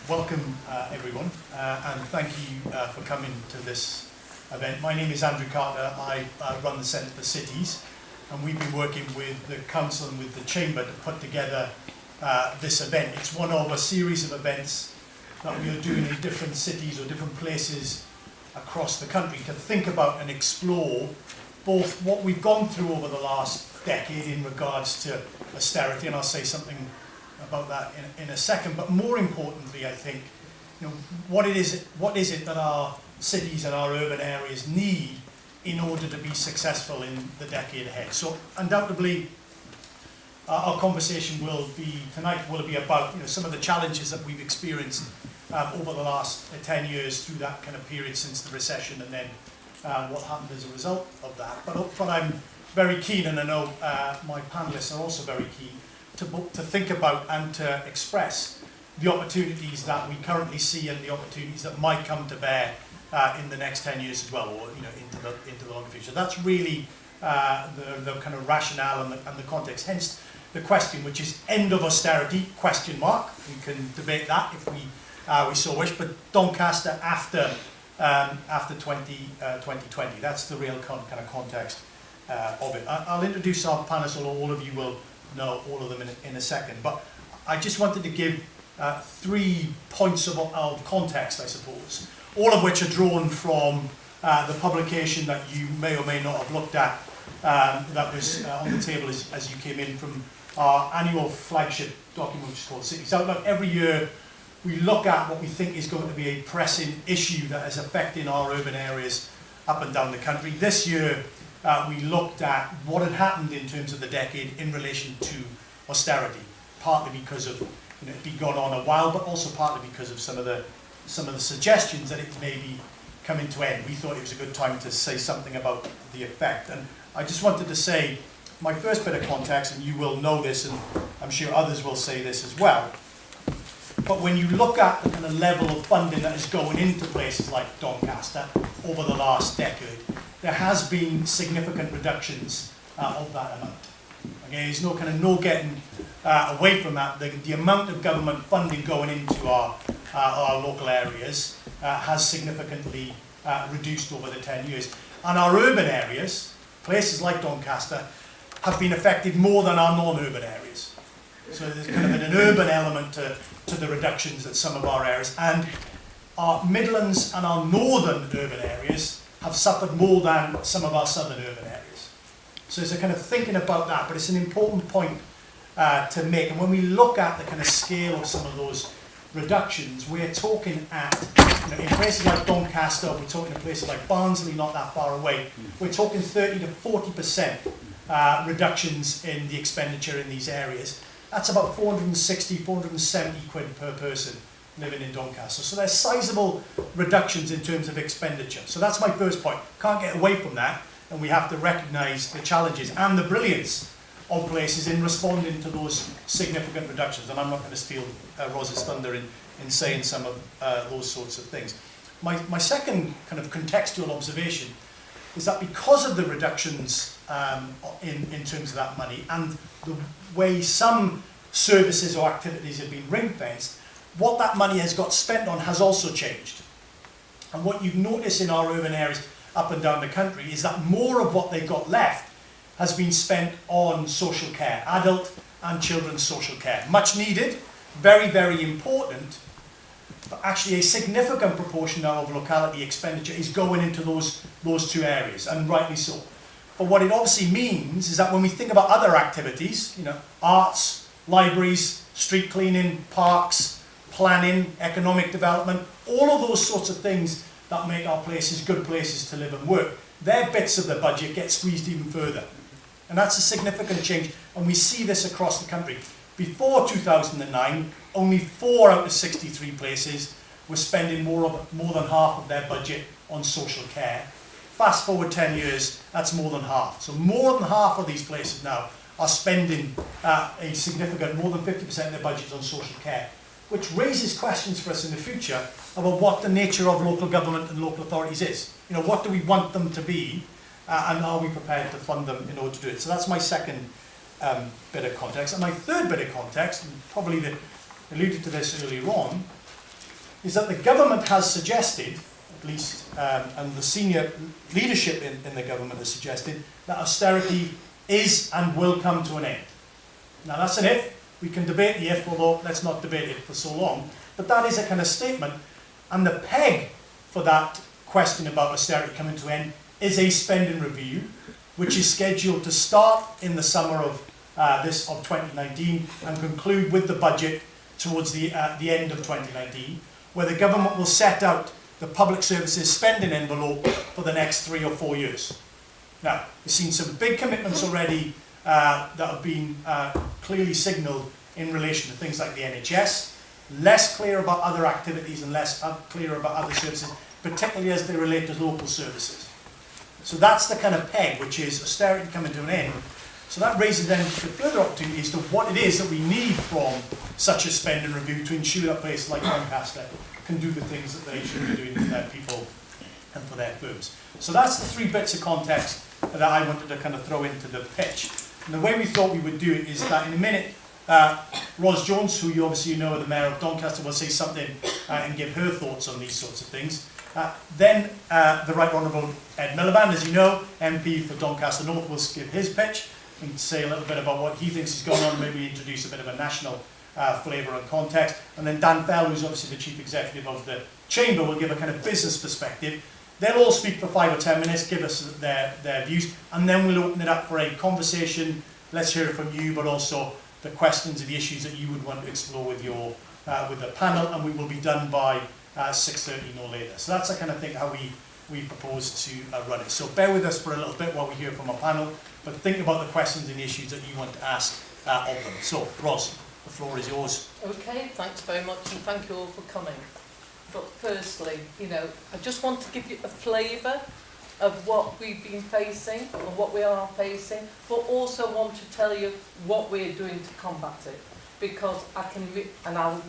Welcome everyone, and thank you for coming to this event. My name is Andrew Carter. I run the Centre for Cities, and we've been working with the Council and with the Chamber to put together this event. It's one of a series of events that we are doing in different cities or different places across the country to think about and explore both what we've gone through over the last decade in regards to austerity, and I'll say something about that in a second, but more importantly, I think, what is it that our cities and our urban areas need in order to be successful in the decade ahead. So undoubtedly, our conversation tonight will be about some of the challenges that we've experienced over the last 10 years through that kind of period since the recession, and then what happened as a result of that. But I'm very keen, and I know my panelists are also very keen, to think about and to express the opportunities that we currently see and the opportunities that might come to bear in the next 10 years as well, or into the longer future. That's really the kind of rationale and the context. Hence the question, which is end of austerity, question mark. We can debate that if we so wish, but Doncaster after 2020. That's the real kind of context of it. I'll introduce our panelists, although all of you will know all of them in a second, but I just wanted to give 3 points of context, I suppose, all of which are drawn from the publication that you may or may not have looked at, that was on the table as you came in, from our annual flagship document, which is called Cities and Doncaster. Every year we look at what we think is going to be a pressing issue that is affecting our urban areas up and down the country. This year we looked at what had happened in terms of the decade in relation to austerity, partly because of it being gone on a while, but also partly because of some of the suggestions that it may be coming to end. We thought it was a good time to say something about the effect, and I just wanted to say my first bit of context, and you will know this, and I'm sure others will say this as well. But when you look at the kind of level of funding that is going into places like Doncaster over the last decade, there has been significant reductions of that amount. Okay, there's no getting away from that. The amount of government funding going into our local areas has significantly reduced over the 10 years. And our urban areas, places like Doncaster, have been affected more than our non-urban areas. So there's kind of been an urban element to the reductions at some of our areas. And our Midlands and our northern urban areas have suffered more than some of our southern urban areas. So there's a kind of thinking about that, but it's an important point to make. And when we look at the kind of scale of some of those reductions, we're talking at, in places like Doncaster, we're talking in places like Barnsley, not that far away, we're talking 30 to 40% reductions in the expenditure in these areas. That's about 460, 470 quid per person living in Doncaster. So there's sizable reductions in terms of expenditure. So that's my first point. Can't get away from that, and we have to recognise the challenges and the brilliance of places in responding to those significant reductions. And I'm not going to steal Roz's thunder in saying some of those sorts of things. My second kind of contextual observation is that because of the reductions in terms of that money and the way some services or activities have been ring-fenced, what that money has got spent on has also changed. And what you've noticed in our urban areas up and down the country is that more of what they've got left has been spent on social care, adult and children's social care. Much needed, very, very important, but actually a significant proportion now of locality expenditure is going into those two areas, and rightly so. But what it obviously means is that when we think about other activities, arts, libraries, street cleaning, parks, planning, economic development, all of those sorts of things that make our places good places to live and work, their bits of the budget get squeezed even further. And that's a significant change, and we see this across the country. Before 2009, only 4 out of 63 places were spending more than half of their budget on social care. Fast forward 10 years, that's more than half. So more than half of these places now are spending a significant, more than 50% of their budgets on social care, which raises questions for us in the future about what the nature of local government and local authorities is. What do we want them to be, and are we prepared to fund them in order to do it? So that's my second bit of context. And my third bit of context, and probably alluded to this earlier on, is that the government has suggested, at least, and the senior leadership in the government has suggested, that austerity is and will come to an end. Now that's an if. We can debate the if, although let's not debate it for so long. But that is a kind of statement. And the peg for that question about austerity coming to an end is a spending review, which is scheduled to start in the summer of 2019 and conclude with the budget towards the end of 2019, where the government will set out the public services spending envelope for the next 3 or 4 years. Now, we've seen some big commitments already that have been clearly signalled in relation to things like the NHS, less clear about other activities and less clear about other services, particularly as they relate to local services. So that's the kind of peg, which is austerity coming to an end. So that raises then the further opportunity as to what it is that we need from such a spending review to ensure that places like Doncaster can do the things that they should be doing for their people and for their firms. So that's the 3 bits of context that I wanted to kind of throw into the pitch. And the way we thought we would do it is that in a minute, Ros Jones, who you obviously know, the Mayor of Doncaster, will say something and give her thoughts on these sorts of things. Then the Right Honourable Ed Miliband, as you know, MP for Doncaster North, will give his pitch and say a little bit about what he thinks is going on, maybe introduce a bit of a national flavour and context. And then Dan Fell, who's obviously the Chief Executive of the Chamber, will give a kind of business perspective. They'll all speak for 5 or 10 minutes, give us their views, and then we'll open it up for a conversation. Let's hear it from you, but also the questions and the issues that you would want to explore with the panel, and we will be done by 6:30, no later. So that's the kind of thing how we propose to run it. So bear with us for a little bit while we hear from our panel, but think about the questions and the issues that you want to ask of them. So, Ros, the floor is yours. Okay, thanks very much, and thank you all for coming. But firstly, I just want to give you a flavour of what we've been facing and what we are facing, but also want to tell you what we're doing to combat it. Because I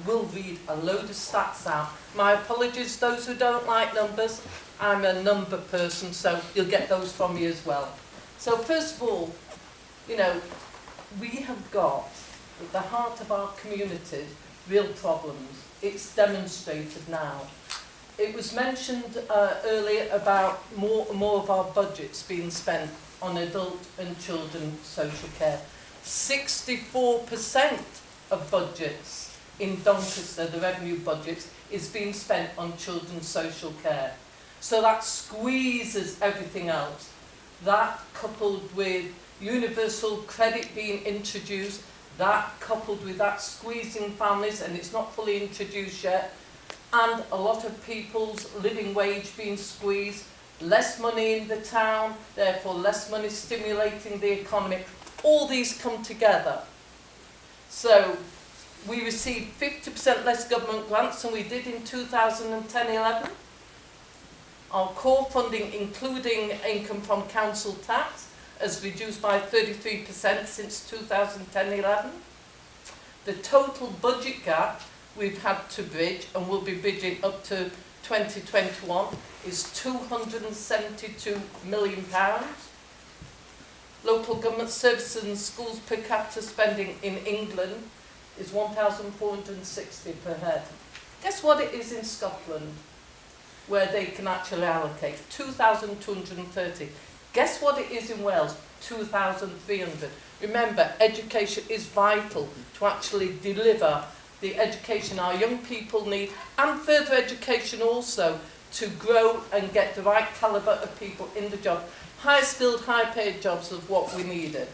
will read a load of stats out. My apologies, those who don't like numbers. I'm a number person, so you'll get those from me as well. So first of all, we have got at the heart of our communities real problems. It's demonstrated now. It was mentioned earlier about more of our budgets being spent on adult and children's social care. 64% of budgets in Doncaster, the revenue budgets, is being spent on children's social care. So that squeezes everything else. That coupled with universal credit being introduced, that coupled with that squeezing families, and it's not fully introduced yet, and a lot of people's living wage being squeezed, less money in the town, therefore less money stimulating the economy. All these come together. So we received 50% less government grants than we did in 2010-11. Our core funding, including income from council tax, has reduced by 33% since 2010-11. The total budget gap we've had to bridge, and will be bridging up to 2021, is £272 million. Local government services and schools per capita spending in England is 1,460 per head. Guess what it is in Scotland, where they can actually allocate? 2,230. Guess what it is in Wales? 2,300. Remember, education is vital to actually deliver the education our young people need, and further education also, to grow and get the right calibre of people in the job. High skilled, high paid jobs is what we needed.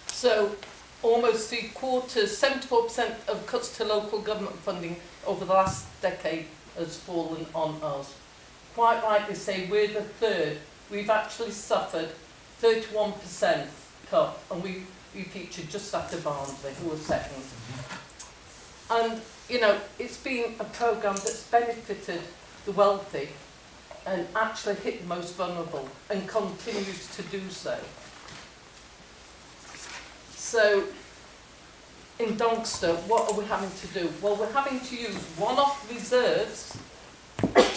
So almost 3/4, 74% of cuts to local government funding over the last decade has fallen on us. Quite rightly say we're the third. We've actually suffered 31% cut, and we featured just after Barnsley, who was second. And it's been a programme that's benefited the wealthy and actually hit the most vulnerable, and continues to do so. So in Doncaster, what are we having to do? Well, we're having to use one-off reserves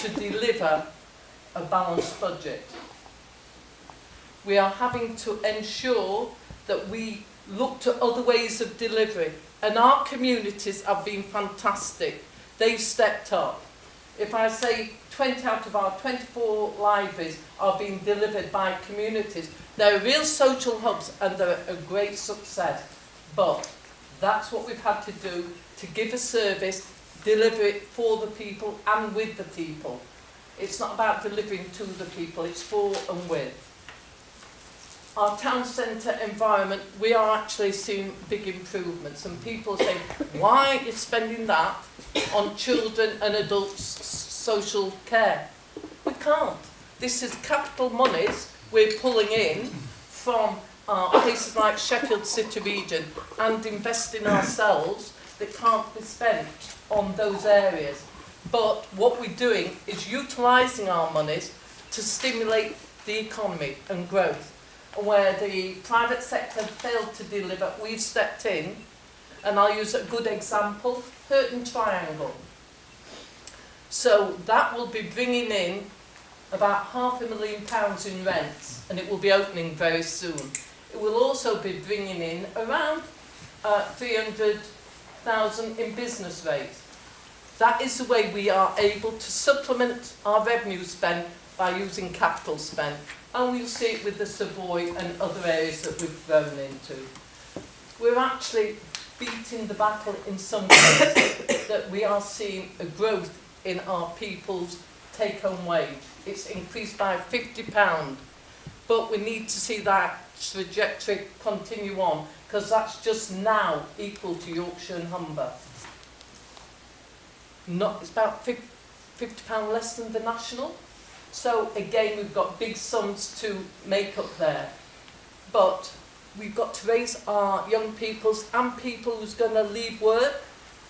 to deliver a balanced budget. We are having to ensure that we look to other ways of delivery, and our communities have been fantastic They've stepped up. If I say 20 out of our 24 libraries are being delivered by communities, they're real social hubs and they're a great success. But that's what we've had to do to give a service, deliver it for the people and with the people. It's not about delivering to the people, it's for and with. Our town centre environment, we are actually seeing big improvements, and people say, why are you spending that on children and adults' social care? We can't. This is capital monies we're pulling in from places like Sheffield City region and investing ourselves that can't be spent on those areas. But what we're doing is utilising our monies to stimulate the economy and growth. And where the private sector failed to deliver, we've stepped in, and I'll use a good example, Hurton Triangle. So that will be bringing in about £500,000 in rents, and it will be opening very soon. It will also be bringing in around 300,000 in business rates. That is the way we are able to supplement our revenue spend by using capital spend. And we'll see it with the Savoy and other areas that we've grown into. We're actually beating the battle in some ways that we are seeing a growth in our people's take-home wage. It's increased by £50, but we need to see that trajectory continue on, because that's just now equal to Yorkshire and Humber. It's about £50 less than the national. So again, we've got big sums to make up there. But we've got to raise our young people's and people who's going to leave work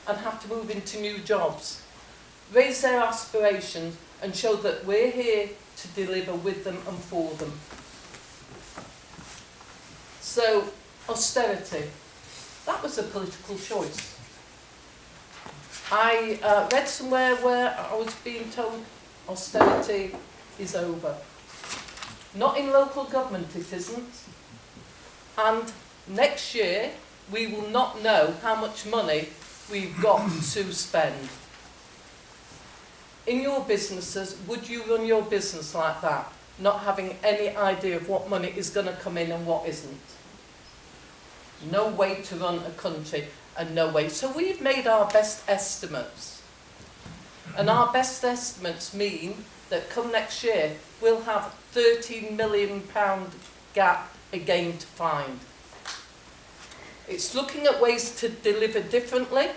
and have to move into new jobs. Raise their aspirations and show that we're here to deliver with them and for them. So, austerity. That was a political choice. I read somewhere where I was being told austerity is over. Not in local government, it isn't. And next year, we will not know how much money we've got to spend. In your businesses, would you run your business like that, not having any idea of what money is going to come in and what isn't? No way to run a country, and no way. So we've made our best estimates. And our best estimates mean that come next year, we'll have £13 million gap again to find. It's looking at ways to deliver differently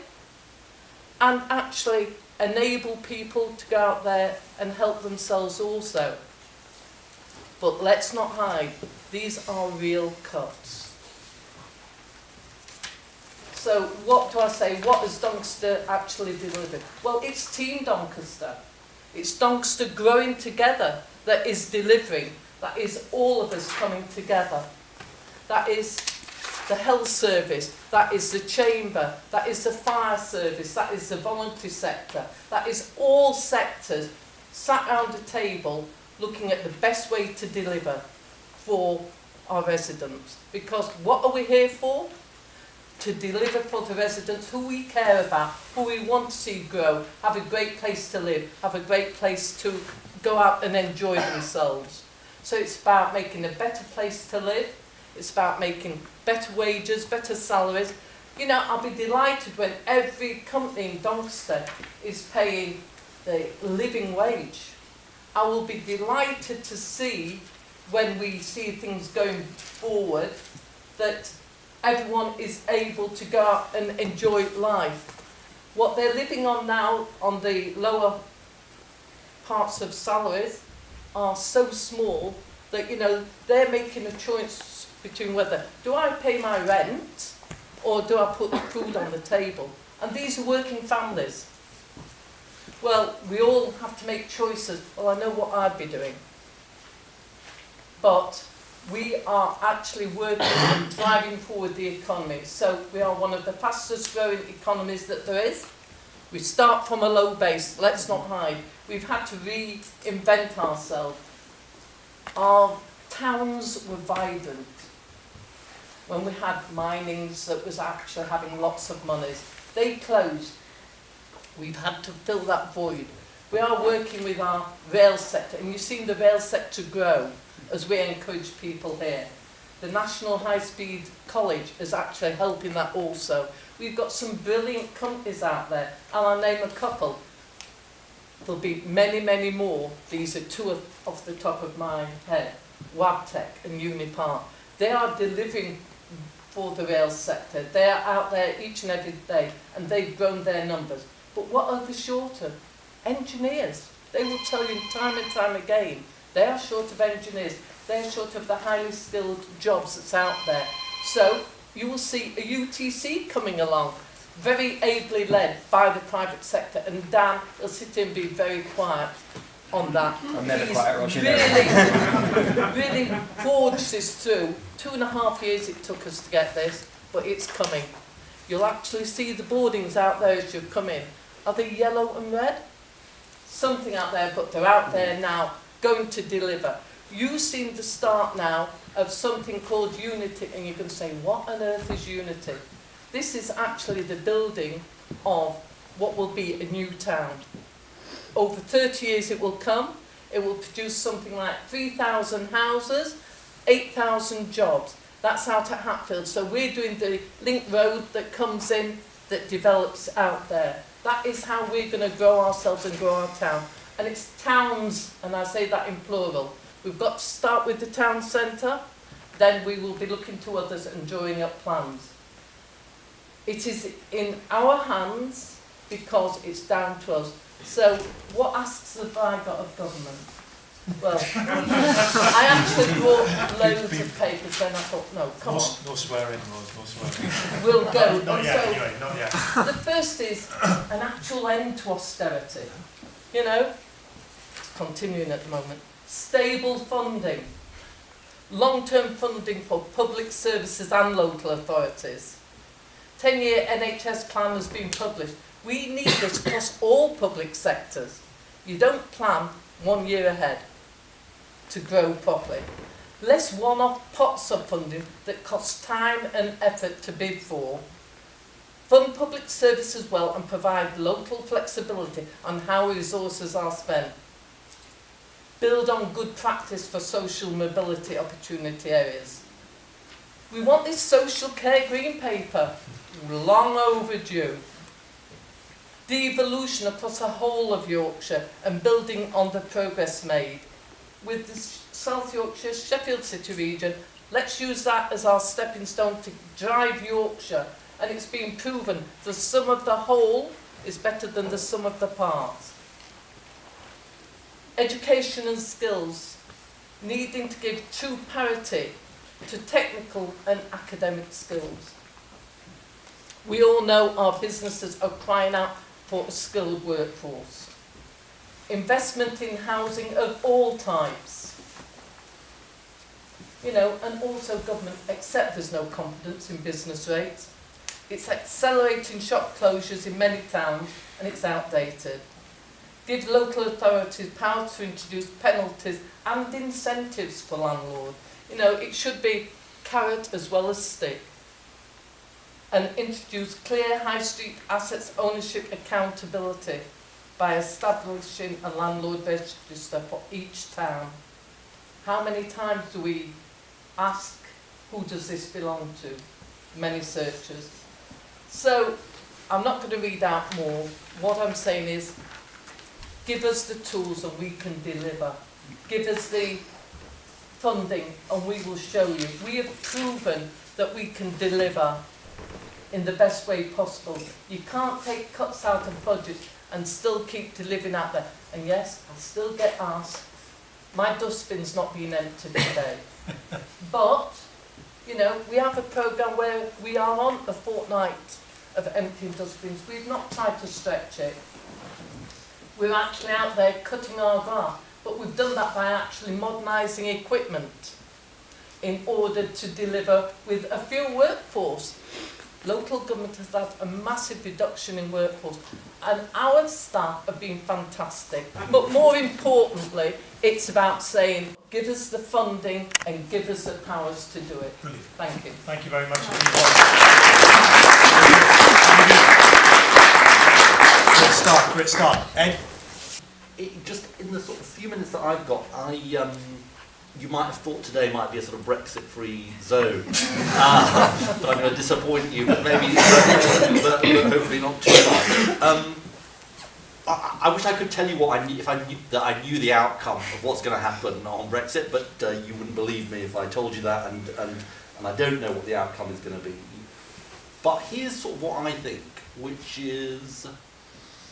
and actually enable people to go out there and help themselves also. But let's not hide, these are real cuts. So what do I say? What has Doncaster actually delivered? Well, it's Team Doncaster. It's Doncaster growing together that is delivering. That is all of us coming together. That is the health service. That is the chamber. That is the fire service. That is the voluntary sector. That is all sectors sat round a table looking at the best way to deliver for our residents. Because what are we here for? To deliver for the residents who we care about, who we want to see grow, have a great place to live, have a great place to go out and enjoy themselves. So it's about making a better place to live, it's about making better wages, better salaries. You know, I'll be delighted when every company in Doncaster is paying the living wage. I will be delighted to see, when we see things going forward, that everyone is able to go out and enjoy life. What they're living on now, on the lower parts of salaries, are so small that, you know, they're making a choice between whether, do I pay my rent or do I put food on the table? And these are working families. Well, we all have to make choices. Well, I know what I'd be doing. But we are actually working and driving forward the economy. So we are one of the fastest growing economies that there is. We start from a low base, let's not hide. We've had to reinvent ourselves. Our towns were vibrant when we had minings that was actually having lots of monies. They closed. We've had to fill that void. We are working with our rail sector, and you've seen the rail sector grow as we encourage people here. The National High Speed College is actually helping that also. We've got some brilliant companies out there, and I'll name a couple. There'll be many, many more. These are two off the top of my head. Wabtec and Unipart. They are delivering for the rail sector. They are out there each and every day, and they've grown their numbers. But what are they short of? Engineers. They will tell you time and time again, they are short of engineers. They're short of the highly skilled jobs that's out there. So you will see a UTC coming along, very ably led by the private sector, and Dan will sit in and be very quiet on that. I'm never He's quiet, Roger. really forged this through. 2.5 years it took us to get this, but it's coming. You'll actually see the boardings out there as you come in. Are they yellow and red? Something out there, but they're out there now, going to deliver. You've seen the start now of something called Unity, and you can say, what on earth is Unity? This is actually the building of what will be a new town. Over 30 years it will come. It will produce something like 3,000 houses, 8,000 jobs. That's out at Hatfield. So we're doing the link road that comes in, that develops out there. That is how we're going to grow ourselves and grow our town. And it's towns, and I say that in plural. We've got to start with the town centre, then we will be looking to others and drawing up plans. It is in our hands because it's down to us. So what asks have I got of government? Well, I actually brought loads of papers, then I thought, no, come on. No swearing, Rose, no swearing. We'll go. Not yet, So, anyway, not yet. the first is an actual end to austerity. You know, it's continuing at the moment. Stable funding. Long-term funding for public services and local authorities. 10-year NHS plan has been published. We need this across all public sectors. You don't plan 1 year ahead to grow properly. Less one-off pots of funding that cost time and effort to bid for. Fund public services well and provide local flexibility on how resources are spent. Build on good practice for social mobility opportunity areas. We want this social care green paper, long overdue. Devolution across the whole of Yorkshire and building on the progress made. With the South Yorkshire, Sheffield City region, let's use that as our stepping stone to drive Yorkshire. And it's been proven the sum of the whole is better than the sum of the parts. Education and skills, needing to give true parity to technical and academic skills. We all know our businesses are crying out for a skilled workforce. Investment in housing of all types. You know, and also government, except there's no confidence in business rates. It's accelerating shop closures in many towns and it's outdated. Give local authorities power to introduce penalties and incentives for landlords. You know, it should be carrot as well as stick. And introduce clear high street assets ownership accountability by establishing a landlord register for each town. How many times do we ask, who does this belong to? Many searches. So, I'm not going to read out more. What I'm saying is, give us the tools and we can deliver. Give us the funding and we will show you. We have proven that we can deliver in the best way possible. You can't take cuts out of budget and still keep delivering out there. And yes, I still get asked, my dustbin's not been emptied today. But, you know, we have a programme where we are on a fortnight of emptying dustbins. We've not tried to stretch it. We're actually out there cutting our grass, but we've done that by actually modernising equipment in order to deliver with a fewer workforce. Local government has had a massive reduction in workforce and our staff have been fantastic. But more importantly, it's about saying, give us the funding and give us the powers to do it. Brilliant. Thank you. Thank you very much. Great start. Ed? Just in the sort of few minutes that I've got, you might have thought today might be a sort of Brexit-free zone, but I'm going to disappoint you. But maybe, but hopefully not too much. I wish I could tell you what I knew, if I knew that I knew the outcome of what's going to happen on Brexit, but you wouldn't believe me if I told you that, and I don't know what the outcome is going to be. But here's sort of what I think, which is,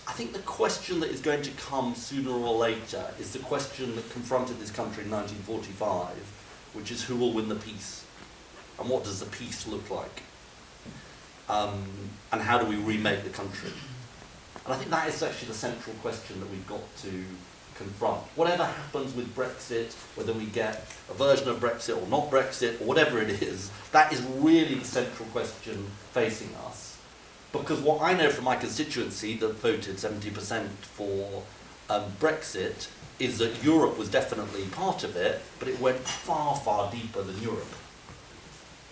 I think the question that is going to come sooner or later is the question that confronted this country in 1945, which is who will win the peace, and what does the peace look like, and how do we remake the country? And I think that is actually the central question that we've got to confront. Whatever happens with Brexit, whether we get a version of Brexit or not Brexit, or whatever it is, that is really the central question facing us. Because what I know from my constituency that voted 70% for Brexit is that Europe was definitely part of it, but it went far, far deeper than Europe.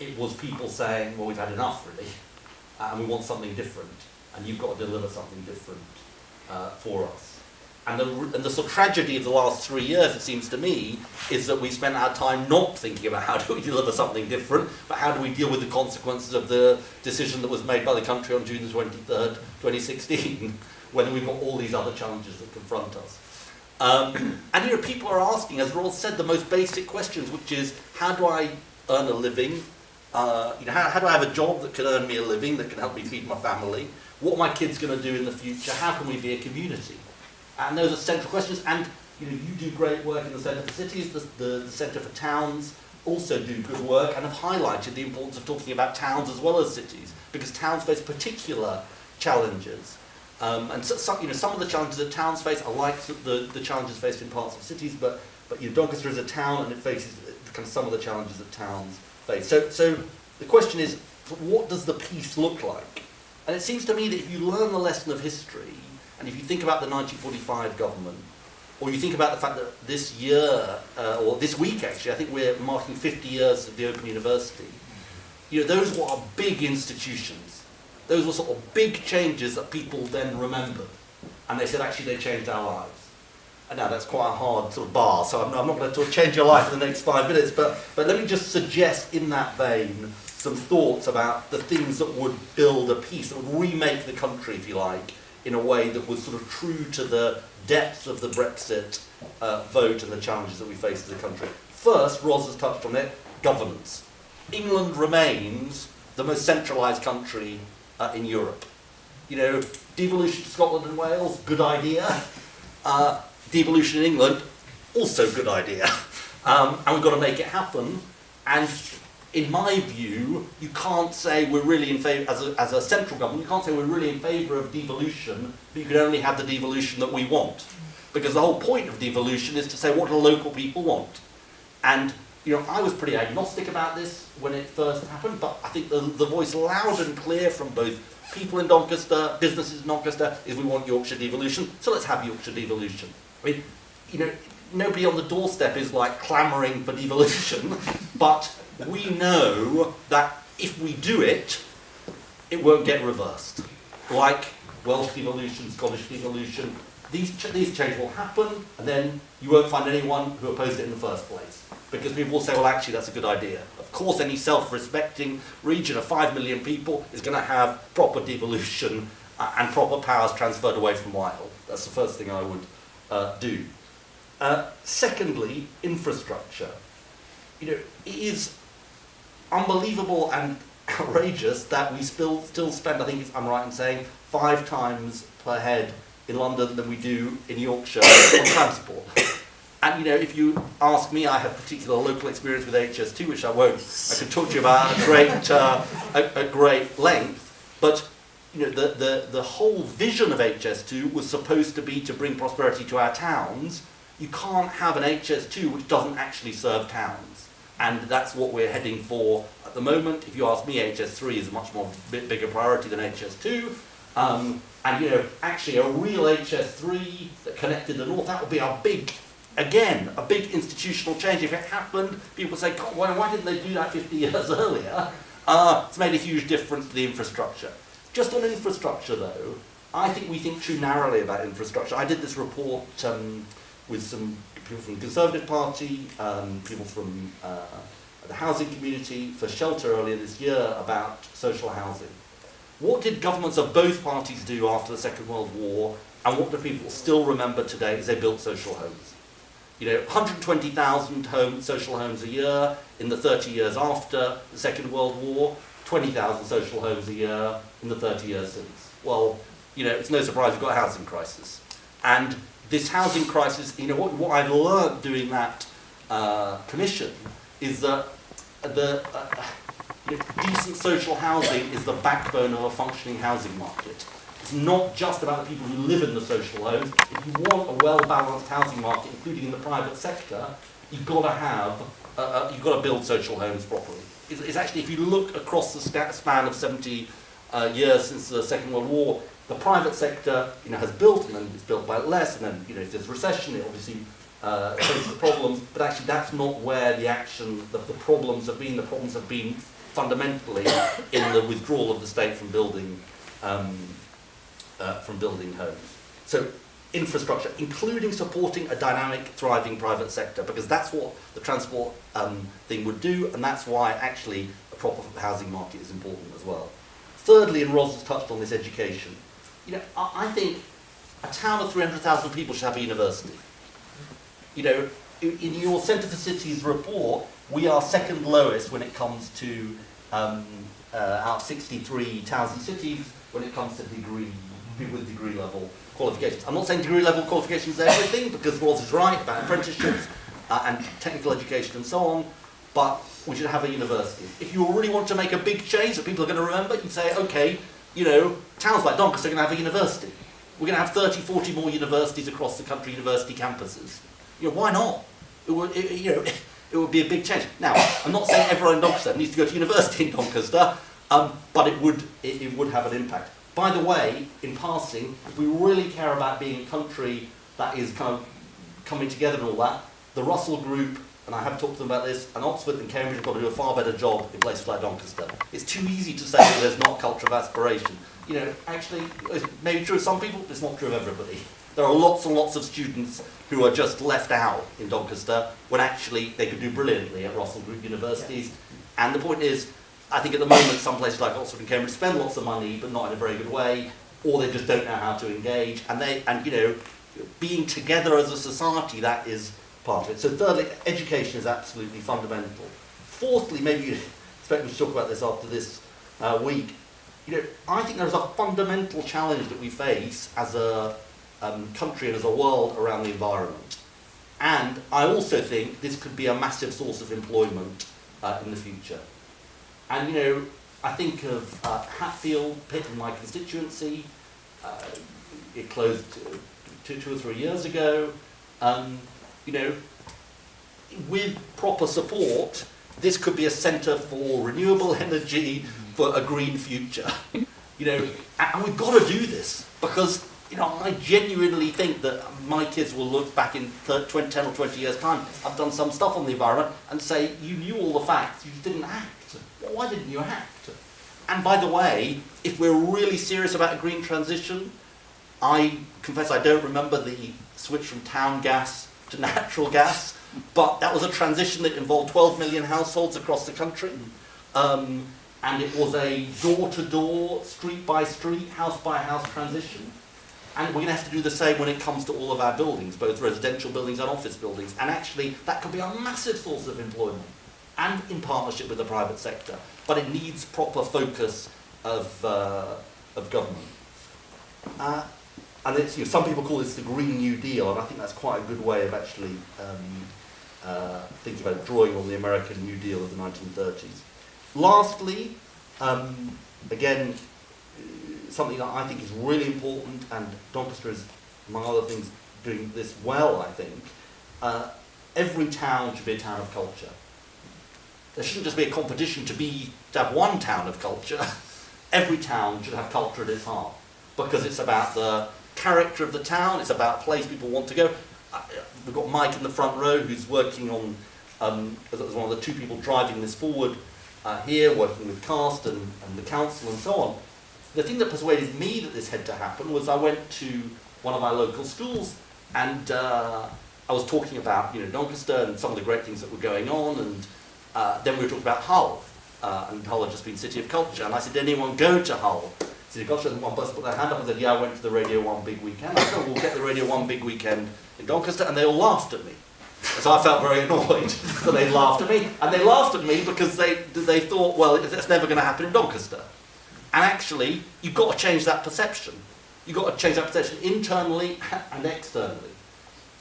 It was people saying, well, we've had enough really, and we want something different. And you've got to deliver something different for us. And the sort of tragedy of the last 3 years, it seems to me, is that we spent our time not thinking about how do we deliver something different, but how do we deal with the consequences of the decision that was made by the country on June the 23rd, 2016, when we've got all these other challenges that confront us. And people are asking, as Ross said, the most basic questions, which is, how do I earn a living? How do I have a job that can earn me a living, that can help me feed my family? What are my kids going to do in the future? How can we be a community? And those are central questions. And you do great work in the Centre for Cities. The Centre for Towns also do good work and have highlighted the importance of talking about towns as well as cities, because towns face particular challenges. And so, some of the challenges that towns face are like the challenges faced in parts of cities, but Doncaster is a town and it faces kind of some of the challenges that towns face. So the question is, what does the peace look like? And it seems to me that if you learn the lesson of history, and if you think about the 1945 government, or you think about the fact that this year, or this week actually, I think we're marking 50 years of the Open University, those were big institutions. Those were sort of big changes that people then remembered. And they said, actually, they changed our lives. And now that's quite a hard sort of bar, so I'm not going to change your life in the next 5 minutes, but let me just suggest in that vein some thoughts about the things that would build a peace, that would remake the country, if you like, in a way that was sort of true to the depth of the Brexit vote and the challenges that we face as a country. First, Ros has touched on it, governance. England remains the most centralised country in Europe. Devolution to Scotland and Wales, good idea. Devolution in England, also good idea. And we've got to make it happen. And in my view, you can't say we're really in favour, as a central government, you can't say we're really in favour of devolution, but you can only have the devolution that we want. Because the whole point of devolution is to say, what do local people want? And, I was pretty agnostic about this when it first happened, but I think the voice loud and clear from both people in Doncaster, businesses in Doncaster, is we want Yorkshire devolution, so let's have Yorkshire devolution. I mean, nobody on the doorstep is like clamouring for devolution, but we know that if we do it, it won't get reversed. Like Welsh devolution, Scottish devolution, these changes will happen, and then you won't find anyone who opposed it in the first place. Because people will say, well, actually, that's a good idea. Of course, any self-respecting region of 5 million people is going to have proper devolution and proper powers transferred away from Whitehall. That's the first thing I would do. Secondly, infrastructure. It is unbelievable and outrageous that we still spend, I think I'm right in saying, 5 times per head in London than we do in Yorkshire on transport. And if you ask me, I have particular local experience with HS2, which I won't. I could talk to you about at great length. But the whole vision of HS2 was supposed to be to bring prosperity to our towns. You can't have an HS2 which doesn't actually serve towns. And that's what we're heading for at the moment. If you ask me, HS3 is a much more bigger priority than HS2. And actually a real HS3 that connected the north, that would be our big, again, a big institutional change. If it happened, people would say, God, why didn't they do that 50 years earlier? It's made a huge difference to the infrastructure. Just on infrastructure though, I think we think too narrowly about infrastructure. I did this report with some people from the Conservative Party, people from the housing community for Shelter earlier this year about social housing. What did governments of both parties do after the Second World War, and what do people still remember today is they built social homes? 120,000 social homes a year in the 30 years after the Second World War, 20,000 social homes a year in the 30 years since. Well, it's no surprise we've got a housing crisis. And this housing crisis, what I've learned doing that commission is that decent social housing is the backbone of a functioning housing market. It's not just about the people who live in the social homes. If you want a well-balanced housing market, including in the private sector, you've got to build social homes properly. It's actually, if you look across the span of 70 years since the Second World War, the private sector, has built, and then it's built by less, and then, if there's recession, it obviously faces problems. But actually, that's not where the problems have been. The problems have been fundamentally in the withdrawal of the state from building homes. So infrastructure, including supporting a dynamic, thriving private sector, because that's what the transport thing would do, and that's why actually a proper housing market is important as well. Thirdly, and Ros has touched on this, education. I think a town of 300,000 people should have a university. In your Centre for Cities report, we are second lowest when it comes to out of 63 towns and cities when it comes to people with degree level qualifications. I'm not saying degree level qualifications are everything, because Ros is right about apprenticeships and technical education and so on, but we should have a university. If you really want to make a big change that people are going to remember, you say, okay, towns like Doncaster are going to have a university. We're going to have 30, 40 more universities across the country, university campuses. Why not? It would be a big change. Now, I'm not saying everyone in Doncaster needs to go to university in Doncaster, but it would have an impact. By the way, in passing, if we really care about being a country that is kind of coming together and all that, the Russell Group, and I have talked to them about this, and Oxford and Cambridge have got to do a far better job in places like Doncaster. It's too easy to say that there's not a culture of aspiration. Actually, it's maybe true of some people, but it's not true of everybody. There are lots and lots of students who are just left out in Doncaster when actually they could do brilliantly at Russell Group universities. And the point is, I think at the moment some places like Oxford and Cambridge spend lots of money, but not in a very good way, or they just don't know how to engage. And being together as a society, that is part of it. So thirdly, education is absolutely fundamental. Fourthly, maybe you expect me to talk about this after this week. I think there's a fundamental challenge that we face as a country and as a world around the environment. And I also think this could be a massive source of employment in the future. And I think of Hatfield Pit in my constituency. It closed two or 3 years ago. With proper support, this could be a centre for renewable energy, for a green future. And we've got to do this, because I genuinely think that my kids will look back in 10 or 20 years' time, I've done some stuff on the environment, and say, you knew all the facts, you didn't act. Well, why didn't you act? And by the way, if we're really serious about a green transition, I confess I don't remember the switch from town gas to natural gas, but that was a transition that involved 12 million households across the country. And it was a door-to-door, street-by-street, house-by-house transition. And we're going to have to do the same when it comes to all of our buildings, both residential buildings and office buildings. And actually, that could be a massive source of employment, and in partnership with the private sector. But it needs proper focus of government. And it's, some people call this the Green New Deal, and I think that's quite a good way of actually thinking about drawing on the American New Deal of the 1930s. Lastly, again, something that I think is really important, and Doncaster is, among other things, doing this well, I think. Every town should be a town of culture. There shouldn't just be a competition to have one town of culture. Every town should have culture at its heart, because it's about the character of the town, it's about a place people want to go. We've got Mike in the front row who's working on, as one of the two people driving this forward here, working with CAST and the council and so on. the thing that persuaded me that this had to happen was I went to one of our local schools, and I was talking about, you know, Doncaster and some of the great things that were going on, and then we were talking about Hull, and Hull had just been City of Culture, and I said, did anyone go to Hull? City of Culture, and one person put their hand up and said, yeah, I went to the Radio 1 Big Weekend. I said, oh, we'll get the Radio 1 Big Weekend in Doncaster, and they all laughed at me. So I felt very annoyed that they laughed at me, and they laughed at me because they thought, well, it's never going to happen in Doncaster. And actually, you've got to change that perception. You've got to change that perception internally and externally.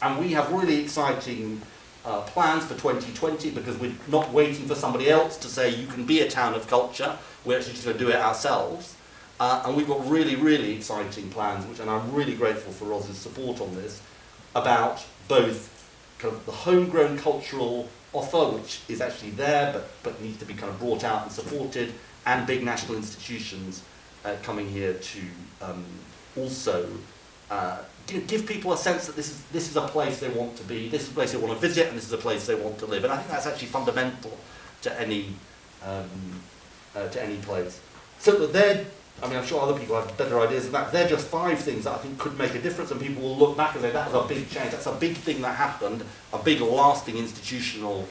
And we have really exciting plans for 2020, because we're not waiting for somebody else to say you can be a town of culture. We're actually just going to do it ourselves. And we've got really, really exciting plans, and I'm really grateful for Roz's support on this, about both kind of the homegrown cultural offer, which is actually there but needs to be kind of brought out and supported, and big national institutions coming here to also give people a sense that this is a place they want to be, this is a place they want to visit, and this is a place they want to live. And I think that's actually fundamental to any place. So that they're, I mean, I'm sure other people have better ideas than that. They're just 5 things that I think could make a difference, and people will look back and say, that was a big change, that's a big thing that happened, a big lasting institutional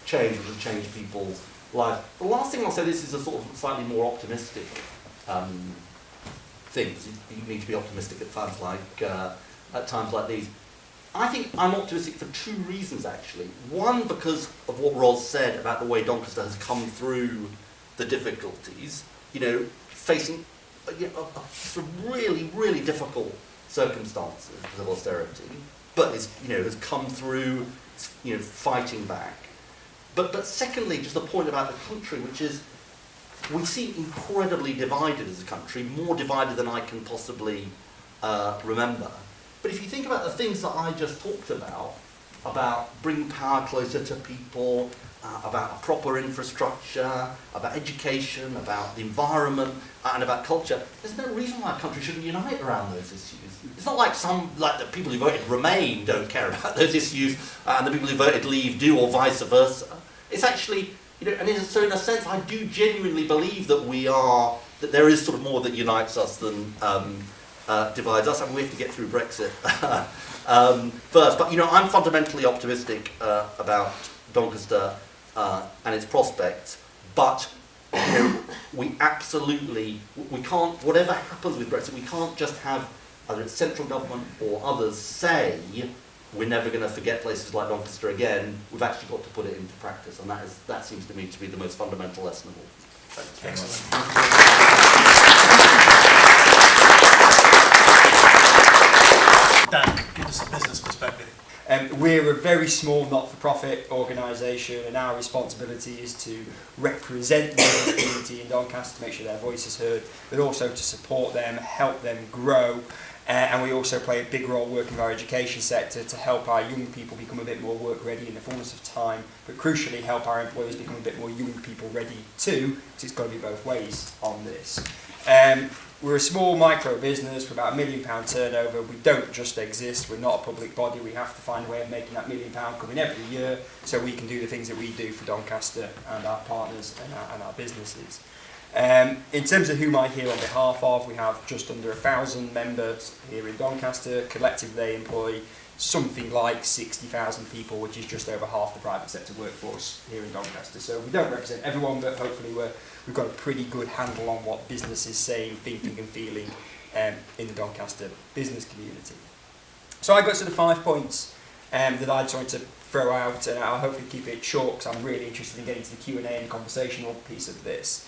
change which will change people's lives. The last thing I'll say, this is a sort of slightly more optimistic thing. You need to be optimistic at times like these. I think I'm optimistic for 2 reasons, actually. One, because of what Roz said about the way Doncaster has come through the difficulties, you know, facing some really, really difficult circumstances because of austerity, but has come through, fighting back. But secondly, just the point about the country, which is we seem incredibly divided as a country, more divided than I can possibly remember. But if you think about the things that I just talked about bringing power closer to people, about a proper infrastructure, about education, about the environment, and about culture, there's no reason why a country shouldn't unite around those issues. It's not like the people who voted Remain don't care about those issues, and the people who voted Leave do, or vice versa. It's actually, so in a sense, I do genuinely believe that there is sort of more that unites us than divides us, and we have to get through Brexit first. But I'm fundamentally optimistic about Doncaster and its prospects, but we can't, whatever happens with Brexit, we can't just have either it's central government or others say we're never going to forget places like Doncaster again. We've actually got to put it into practice, and that seems to me to be the most fundamental lesson of all. Excellent. Dan, give us a business perspective. We're a very small not-for-profit organisation, and our responsibility is to represent the business community in Doncaster, to make sure their voice is heard, but also to support them, help them grow. And we also play a big role working with our education sector to help our young people become a bit more work ready in the fullness of time, but crucially help our employees become a bit more young people ready too, because it's got to be both ways on this. We're a small micro business with about £1 million turnover. We don't just exist, we're not a public body, we have to find a way of making that £1 million come in every year so we can do the things that we do for Doncaster and our partners and our businesses. In terms of whom I here on behalf of, we have just under 1,000 members here in Doncaster. Collectively they employ something like 60,000 people, which is just over half the private sector workforce here in Doncaster. So we don't represent everyone, but hopefully we've got a pretty good handle on what business is saying, thinking and feeling in the Doncaster business community. So I got sort of 5 points that I just wanted to throw out, and I'll hopefully keep it short because I'm really interested in getting to the Q&A and conversational piece of this.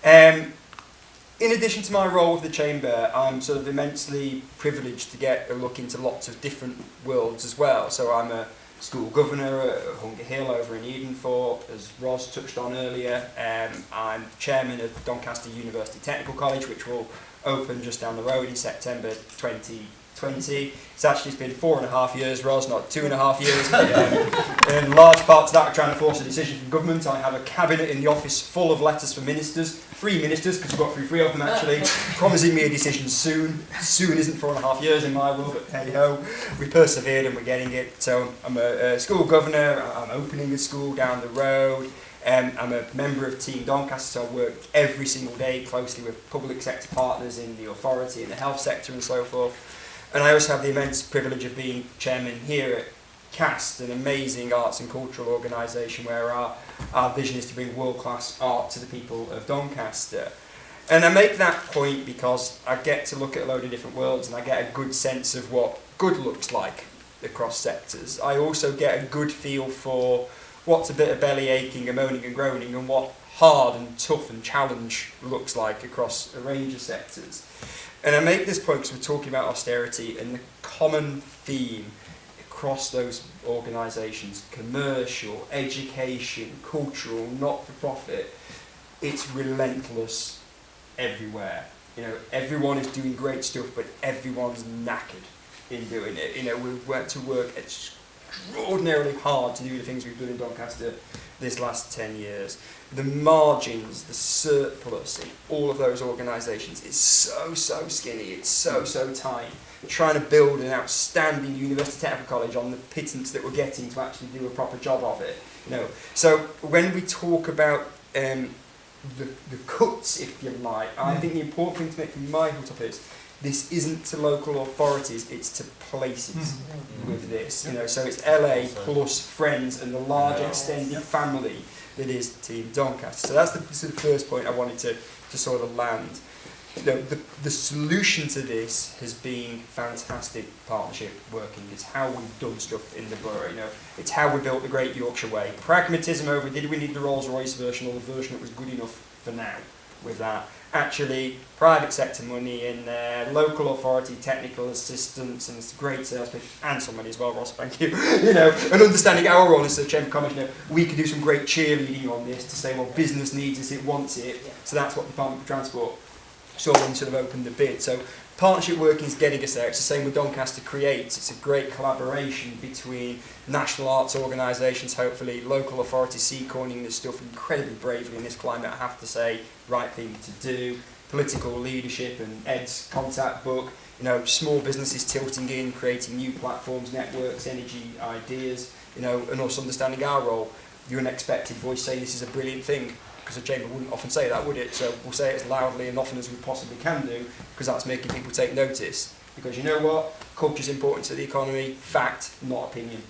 In addition to my role with the Chamber, I'm sort of immensely privileged to get a look into lots of different worlds as well. So I'm a school governor at Hunger Hill over in Edenthorpe, as Roz touched on earlier. I'm chairman of Doncaster University Technical College, which will open just down the road in September 2020. It's been 4.5 years, Roz, not 2.5 years. But, in large part to that, we're trying to force a decision from government. I have a cabinet in the office full of letters from ministers, 3 ministers, because we've got through 3 of them actually, promising me a decision soon. Soon isn't 4.5 years in my world, but hey ho, we persevered and we're getting it. So I'm a school governor, I'm opening a school down the road. I'm a member of Team Doncaster, so I work every single day closely with public sector partners in the authority, in the health sector and so forth. And I also have the immense privilege of being chairman here at CAST, an amazing arts and cultural organisation where our vision is to bring world-class art to the people of Doncaster. And I make that point because I get to look at a load of different worlds and I get a good sense of what good looks like across sectors. I also get a good feel for what's a bit of belly aching and moaning and groaning and what hard and tough and challenge looks like across a range of sectors. And I make this point because we're talking about austerity, and the common theme across those organisations, commercial, education, cultural, not-for-profit, it's relentless everywhere. You know, everyone is doing great stuff, but everyone's knackered in doing it. You know, we've had to work extraordinarily hard to do the things we've done in Doncaster this last 10 years. The margins, the surplus in all of those organisations is so skinny, it's so tight. We're trying to build an outstanding university technical college on the pittance that we're getting to actually do a proper job of it. You know, so when we talk about the cuts, if you like, I think the important thing to make from my point of is this isn't to local authorities, it's to places with this. You know, so it's LA plus friends and the large extended family that is Team Doncaster. So that's the first point I wanted to sort of land. You know, the solution to this has been fantastic partnership working. It's how we've done stuff in the borough. You know, it's how we built the Great Yorkshire Way. Pragmatism over did we need the Rolls-Royce version or the version that was good enough for now with that. Actually, private sector money in there, local authority, technical assistance, and it's a great sales pitch, and some money as well, Ross, thank you. You know, and understanding our role as the Chamber Commissioner, we could do some great cheerleading on this to say, well, business needs this, it wants it, so that's what the Department for Transport saw and sort of opened the bid. So partnership working is getting us there. It's the same with Doncaster Creates. It's a great collaboration between national arts organisations, hopefully, local authorities seacorning this stuff incredibly bravely in this climate, I have to say, right thing to do. Political leadership and Ed's contact book, you know, small businesses tilting in, creating new platforms, networks, energy, ideas, you know, and also understanding our role. The unexpected voice saying this is a brilliant thing, because the Chamber wouldn't often say that, would it? So we'll say it as loudly and often as we possibly can do, because that's making people take notice. Because you know what? Culture's important to the economy, fact, not opinion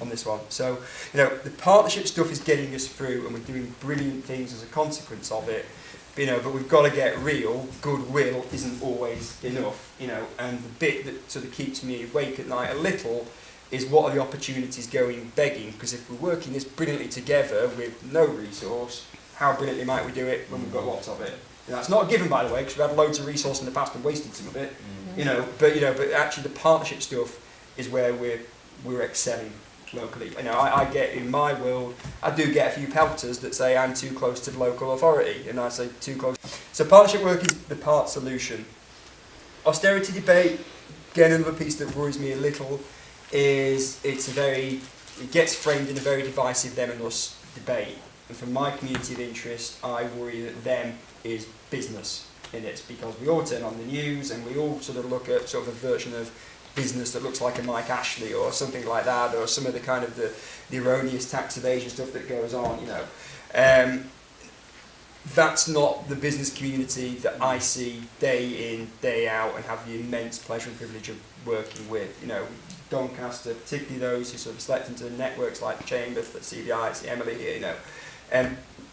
on this one. So, you know, the partnership stuff is getting us through and we're doing brilliant things as a consequence of it. You know, but we've got to get real. Goodwill isn't always enough, you know, and the bit that sort of keeps me awake at night a little is what are the opportunities going begging? Because if we're working this brilliantly together with no resource, how brilliantly might we do it when we've got lots of it? You know, it's not a given, by the way, because we've had loads of resource in the past and wasted some of it. You know, but actually the partnership stuff is where we're excelling locally. You know, I get in my world, I do get a few pelters that say I'm too close to the local authority, and I say too close. So partnership work is the part solution. Austerity debate, again, another piece that worries me a little is it gets framed in a very divisive them and us debate. And from my community of interest, I worry that them is business in it, because we all turn on the news and we all sort of look at sort of a version of business that looks like a Mike Ashley or something like that, or some of the kind of the erroneous tax evasion stuff that goes on, you know. That's not the business community that I see day in, day out, and have the immense pleasure and privilege of working with. You know, Doncaster, particularly those who sort of select into networks like the Chamber, the CBI, the Emily here, you know,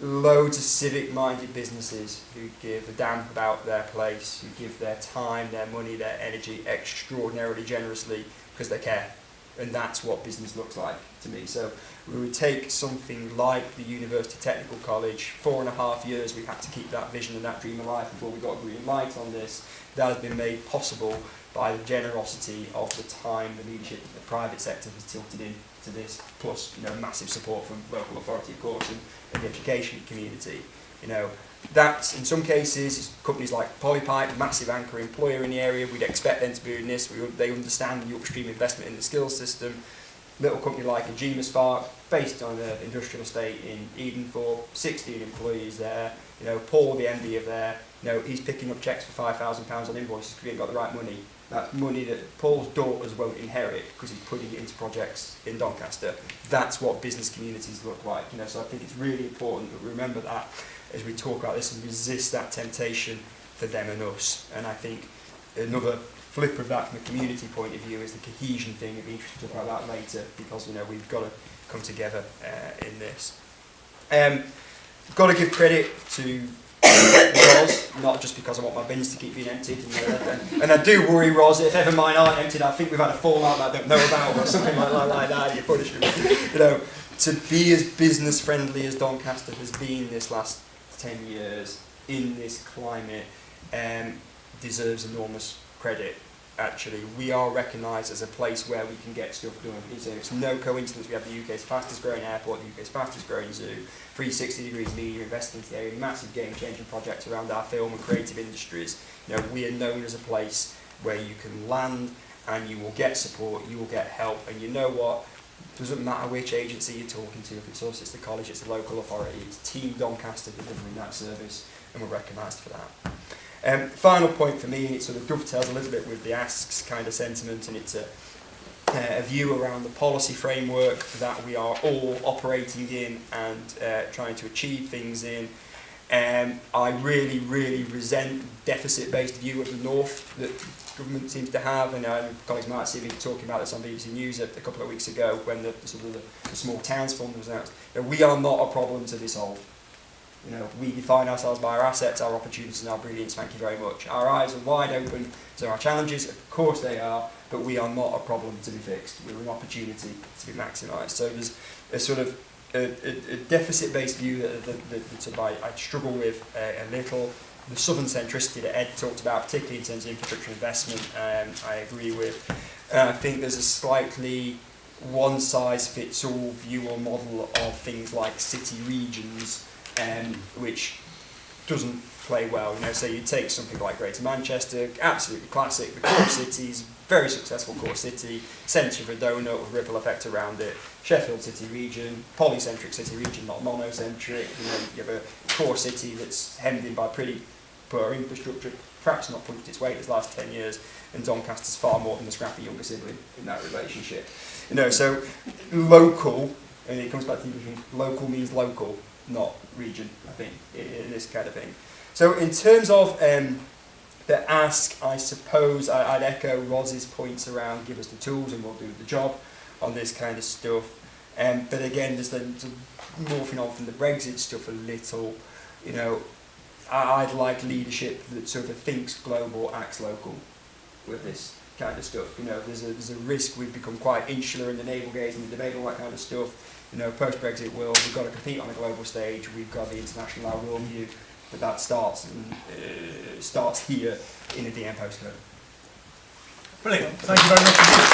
loads of civic-minded businesses who give a damn about their place, who give their time, their money, their energy extraordinarily generously because they care. And that's what business looks like to me. So we would take something like the University Technical College, 4.5 years we had to keep that vision and that dream alive before we got green light on this. That has been made possible by the generosity of the time the leadership of the private sector has tilted in to this, plus, you know, massive support from local authority, of course, and the education community. You know, that in some cases, companies like Polypipe, massive anchor employer in the area, we'd expect them to be doing this. They understand the upstream investment in the skills system. Little company like Agema Spark, based on an industrial estate in Edenthorpe, 16 employees there. You know, Paul, the MD of there, you know, he's picking up checks for £5,000 on invoices because he ain't got the right money. That's money that Paul's daughters won't inherit because he's putting it into projects in Doncaster. That's what business communities look like. You know, so I think it's really important that we remember that as we talk about this and resist that temptation for them and us. And I think another flip of that from a community point of view is the cohesion thing. It'd be interesting to talk about that later because, you know, we've got to come together in this. Got to give credit to Ros, not just because I want my bins to keep being emptied, and I do worry, Ros, if ever mine aren't emptied, I think we've had a fallout that I don't know about, or something like that, you punish me. You know, to be as business friendly as Doncaster has been this last 10 years in this climate deserves enormous credit. Actually, we are recognised as a place where we can get stuff done. It's no coincidence we have the UK's fastest growing airport, the UK's fastest growing zoo, 360 Degrees Media investing into the area, massive game-changing projects around our film and creative industries. You know, we are known as a place where you can land and you will get support, you will get help, and you know what? It doesn't matter which agency you're talking to, if it's us, it's the college, it's the local authority, it's Team Doncaster delivering that service, and we're recognised for that. Final point for me, and it sort of dovetails a little bit with the asks kind of sentiment, and it's a view around the policy framework that we are all operating in and trying to achieve things in. I really, really resent the deficit-based view of the North that government seems to have, and colleagues might see me talking about this on BBC News a couple of weeks ago when the small towns fund was announced. You know, we are not a problem to be solved. You know, we define ourselves by our assets, our opportunities and our brilliance, thank you very much. Our eyes are wide open to our challenges, of course they are, but we are not a problem to be fixed. We're an opportunity to be maximised. So there's a sort of a deficit-based view that I struggle with a little. The southern centricity that Ed talked about, particularly in terms of infrastructure investment, I agree with. I think there's a slightly one-size-fits-all view or model of things like city regions, which doesn't play well. You know, so you take something like Greater Manchester, absolutely classic, the core cities, very successful core city, centre of a donut with ripple effect around it. Sheffield city region, polycentric city region, not monocentric. You know, you have a core city that's hemmed in by pretty poor infrastructure, perhaps not punched its weight this last 10 years, and Doncaster's far more than a scrappy younger sibling in that relationship. You know, so local, and it comes back to the English, local means local, not region, I think, in this kind of thing. So in terms of the ask, I suppose I'd echo Roz's points around give us the tools and we'll do the job on this kind of stuff. But again, there's morphing on from the Brexit stuff a little, you know, I'd like leadership that sort of thinks global, acts local with this kind of stuff. You know, there's a risk we've become quite insular in the navel gazing, the debate, all that kind of stuff. You know, post-Brexit world, we've got to compete on a global stage, we've got the international our worldview, but that starts here in a DM postcode. Brilliant, thank you very much indeed.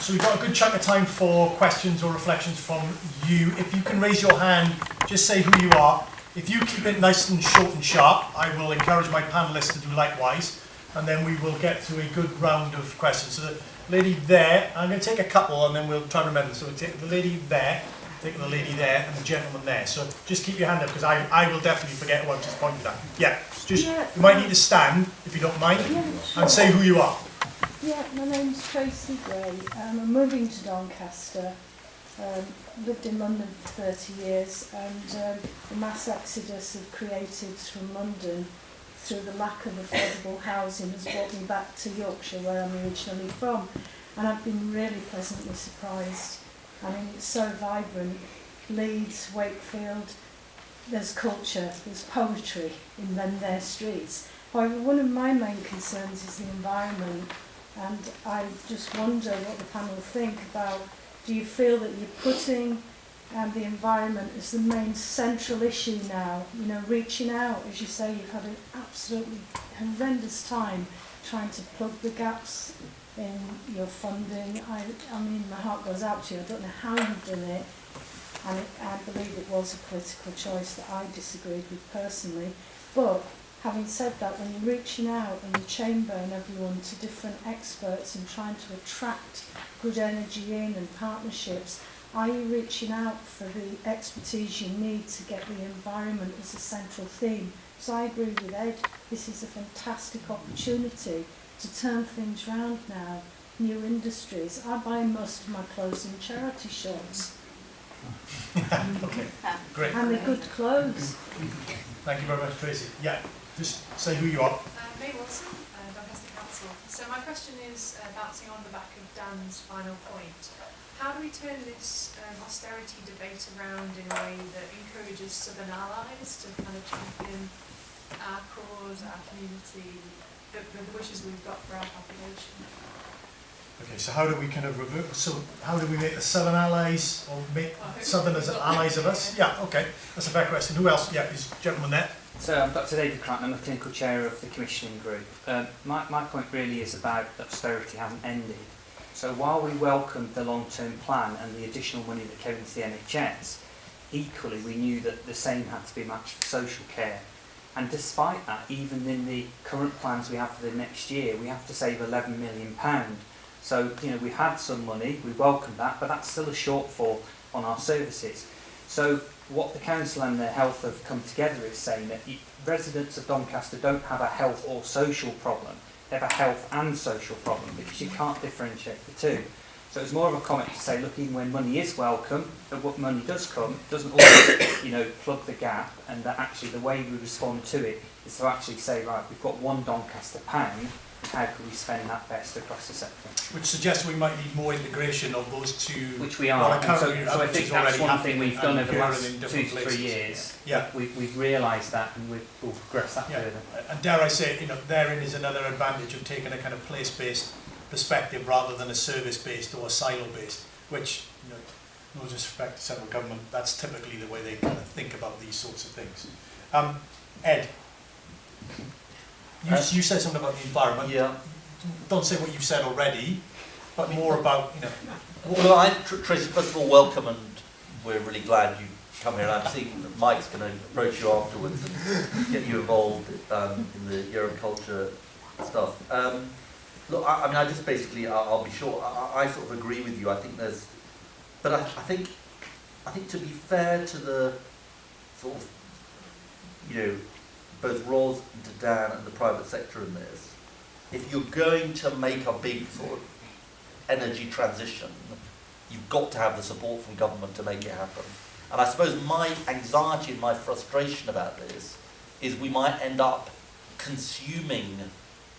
So we've got a good chunk of time for questions or reflections from you. If you can raise your hand, just say who you are. If you keep it nice and short and sharp, I will encourage my panellists to do likewise. And then we will get to a good round of questions. So the lady there, I'm going to take a couple and then we'll try and remember. So we'll take the lady there, take the lady there, and the gentleman there. So just keep your hand up because I will definitely forget what I've just pointed at. Yeah, just you might need to stand if you don't mind, and say who you are. Yeah, my name's Tracy Gray. I'm moving to Doncaster. Lived in London for 30 years, and the mass exodus of creatives from London through the lack of affordable housing has brought me back to Yorkshire, where I'm originally from, and I've been really pleasantly surprised. I mean, it's so vibrant. Leeds, Wakefield, there's culture, there's poetry in their streets. However, one of my main concerns is the environment, and I just wonder what the panel think about, do you feel that you're putting the environment as the main central issue now, you know, reaching out, as you say, you've had an absolutely horrendous time trying to plug the gaps in your funding. I mean, my heart goes out to you. I don't know how you've done it, and I believe it was a political choice that I disagreed with personally. But having said that, when you're reaching out in the chamber and everyone to different experts and trying to attract good energy in and partnerships, Are you reaching out for the expertise you need to get the environment as a central theme? So I agree with Ed, this is a fantastic opportunity to turn things round now, new industries. I buy most of my clothes in charity shops. Okay, great. And they're good clothes. Thank you very much, Tracy. Yeah, just say who you are. May Wilson, Doncaster Council. So my question is bouncing on the back of Dan's final point. How do we turn this austerity debate around in a way that encourages Southern allies to kind of champion our cause, our community, the wishes we've got for our population? Okay, so how do we kind of revert? So how do we make the Southern allies or make Southerners allies of us? Yeah, okay, that's a fair question. Who else? Yeah, is gentleman there. So I'm Dr. David Cratton, I'm the clinical chair of the commissioning group. My point really is about that austerity hasn't ended. So while we welcomed the long-term plan and the additional money that came into the NHS, equally we knew that the same had to be matched for social care. And despite that, even in the current plans we have for the next year, we have to save £11 million. So, you know, we've had some money, we welcome that, but that's still a shortfall on our services. So what the council and their health have come together is saying that residents of Doncaster don't have a health or social problem, they have a health and social problem because you can't differentiate the two. So it's more of a comment to say, look, even when money is welcome, but what money does come, it doesn't always, you know, plug the gap, and that actually the way we respond to it is to actually say, right, we've got £1 Doncaster pound, how can we spend that best across the sector? Which suggests we might need more integration of those two. Which we are. What are And so, currently- so I which think is that's already one happening thing we've done over the and last occurring in 2 to different 3 places. years. Yeah. We've realised that, and we'll progress that Yeah. further. And dare I say, you know, therein is another advantage of taking a kind of place-based perspective rather than a service-based or a silo-based, which, you know, no disrespect to central government, that's typically the way they kind of think about these sorts of things. Ed, you said something about the environment. Yeah. Don't say what you've said already, but more about, you know. Well, Tracy, first of all, welcome, and we're really glad you've come here. And I'm seeing that Mike's going to approach you afterwards and get you involved in the Year of Culture stuff. Look, I mean, I just basically, I'll be short. I sort of agree with you. I think there's, but I think to be fair to the sort of, you know, both Ros and to Dan and the private sector in this, if you're going to make a big sort of energy transition, you've got to have the support from government to make it happen. And I suppose my anxiety and my frustration about this is we might end up consuming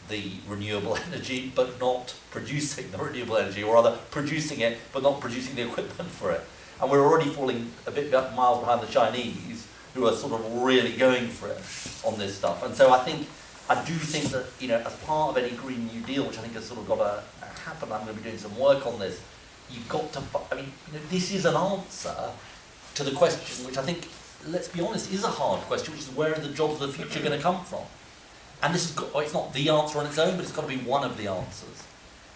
the renewable energy but not producing the renewable energy, or rather producing it but not producing the equipment for it. And we're already falling a bit miles behind the Chinese, who are sort of really going for it on this stuff. And so I do think that, you know, as part of any Green New Deal, which I think has sort of got to happen, I'm going to be doing some work on this, you've got to, I mean, you know, this is an answer to the question, which I think, let's be honest, is a hard question, which is where are the jobs of the future going to come from? And this has got, it's not the answer on its own, but it's got to be one of the answers.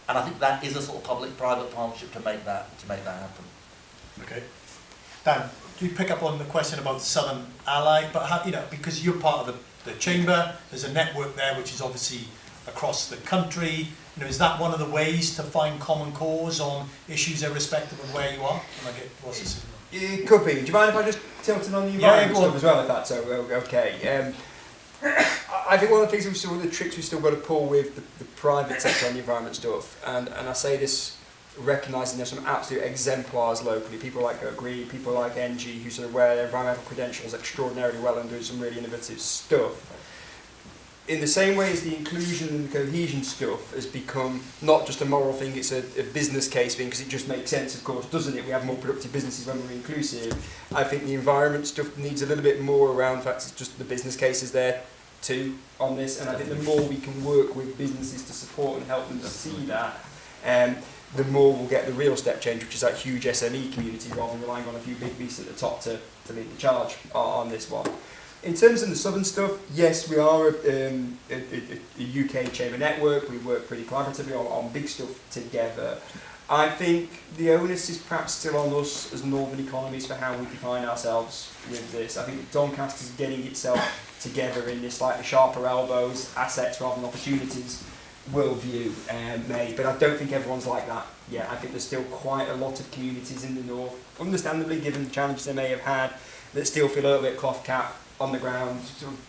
And I think that is a sort of public-private partnership to make that happen. Okay. Dan, do you pick up on the question about the Southern Ally? But how, you know, because you're part of the chamber, there's a network there which is obviously across the country. You know, is that one of the ways to find common cause on issues irrespective of where you are? And I get what's this? It could be. Do you mind if I just tilt in on the environment stuff as well, if that's okay? I think one of the things the tricks we've still got to pull with the private sector on the environment stuff, and I say this recognising there's some absolute exemplars locally, people like Go Green, people like NG, who sort of wear their environmental credentials extraordinarily well and do some really innovative stuff. In the same way as the inclusion and cohesion stuff has become not just a moral thing, it's a business case thing, because it just makes sense, of course, doesn't it? We have more productive businesses when we're inclusive. I think the environment stuff needs a little bit more around, in fact, it's just the business case is there too on this, and I think the more we can work with businesses to support and help them to see that, the more we'll get the real step change, which is that huge SME community, rather than relying on a few big beasts at the top to lead the charge on this one. In terms of the southern stuff, yes, we are a UK chamber network. We work pretty collaboratively on big stuff together. I think the onus is perhaps still on us as northern economies for how we define ourselves with this. I think Doncaster's getting itself together in this slightly sharper elbows, assets rather than opportunities worldview may, but I don't think everyone's like that yet. I think there's still quite a lot of communities in the north, understandably given the challenges they may have had, that still feel a little bit cloth cap on the ground, sort of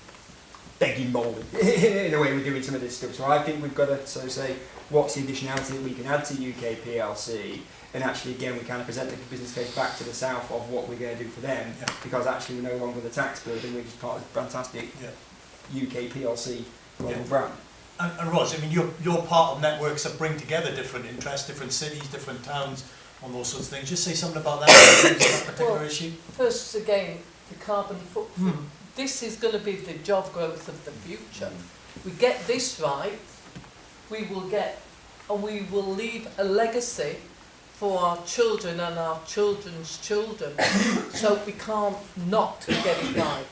begging mould in a way we're doing some of this stuff. So I think we've got to sort of say, what's the additionality that we can add to UK PLC? And actually, again, we kind of present the business case back to the south of what we're going to do for them, because actually we're no longer the tax burden, we're just part of the fantastic UK PLC global brand. And Ros, I mean, you're part of networks that bring together different interests, different cities, different towns, on those sorts of things. Just say something about that particular issue. First, again, the carbon footprint. This is going to be the job growth of the future. We get this right, we will leave a legacy for our children and our children's children. So we can't not get it right.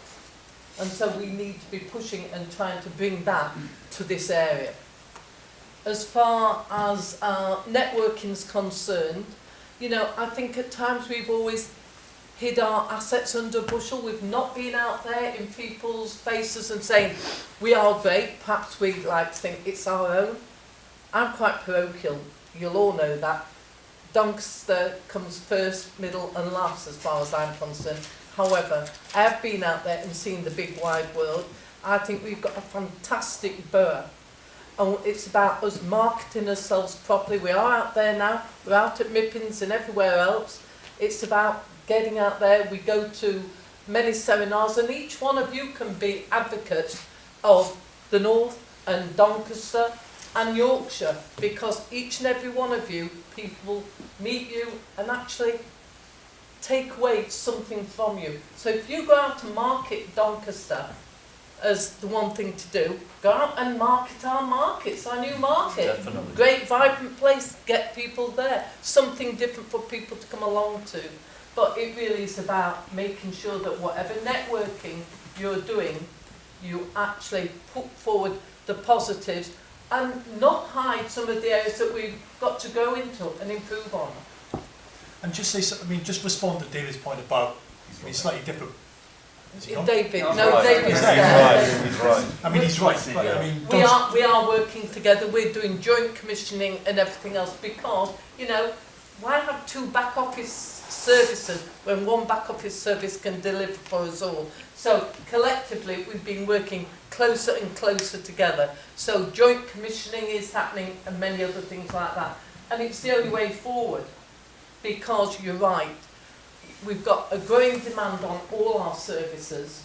And so we need to be pushing and trying to bring that to this area. As far as networking is concerned, you know, I think at times we've always hid our assets under a bushel. We've not been out there in people's faces and saying, we are great, perhaps we like to think it's our own. I'm quite parochial, you'll all know that. Doncaster comes first, middle and last as far as I'm concerned. However, I have been out there and seen the big wide world. I think we've got a fantastic borough. And it's about us marketing ourselves properly. We are out there now, we're out at Mippins and everywhere else. It's about getting out there. We go to many seminars and each one of you can be advocates of the North and Doncaster and Yorkshire, because each and every one of you, people meet you and actually take away something from you. So if you go out and market Doncaster as the one thing to do, go out and market our markets, our new market. Definitely. Great vibrant place, get people there. Something different for people to come along to. But it really is about making sure that whatever networking you're doing, you actually put forward the positives and not hide some of the areas that we've got to go into and improve on. And just say, I mean, just respond to David's point about, I mean, slightly different. Is he gone? David, No, no, right. David's He's there. He's right. I mean, he's right, but I mean, We are working together. We're doing joint commissioning and everything else because, you know, why have two back office services when one back office service can deliver for us all? So collectively, we've been working closer and closer together. So joint commissioning is happening and many other things like that. And it's the only way forward, because you're right. We've got a growing demand on all our services.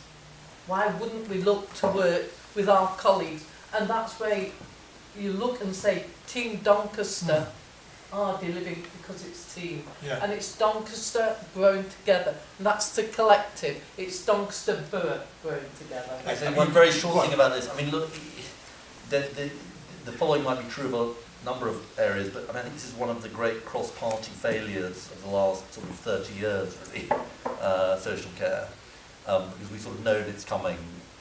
Why wouldn't we look to work with our colleagues? And that's where you look and say, Team Doncaster are delivering because it's team. yeah. And it's Doncaster growing together. And that's the collective. It's Doncaster Borough growing together. I say one very short thing about this. I mean, look, the following might be true of a number of areas, but I mean, I think this is one of the great cross-party failures of the last sort of 30 years, really, social care, because we sort of known it's coming,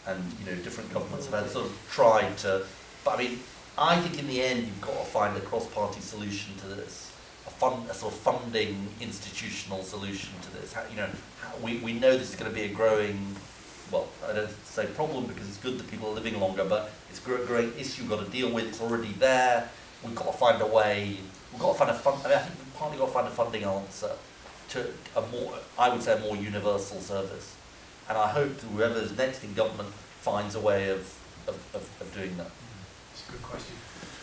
and you know, different governments have had sort of tried to. But I mean, I think in the end, you've got to find a cross-party solution to this, a sort of funding institutional solution to this. We know this is going to be a growing, well, I don't say problem because it's good that people are living longer, but it's a growing issue we've got to deal with. It's already there. We've got to find a way. We've got to find I think we've partly got to find a funding answer to a more, I would say, a more universal service. And I hope that whoever's next in government finds a way of doing that. It's a good question.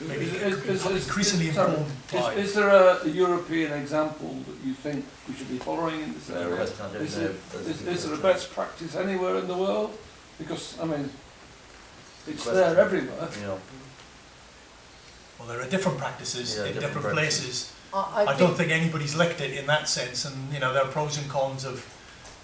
Maybe increasingly informed by... Is there a European example that you think we should be following in this area? Is there a best practice anywhere in the world? Because, I mean, it's there everywhere. Yeah. Well, there are different practices in different places. I don't think anybody's licked it in that sense, and you know, there are pros and cons of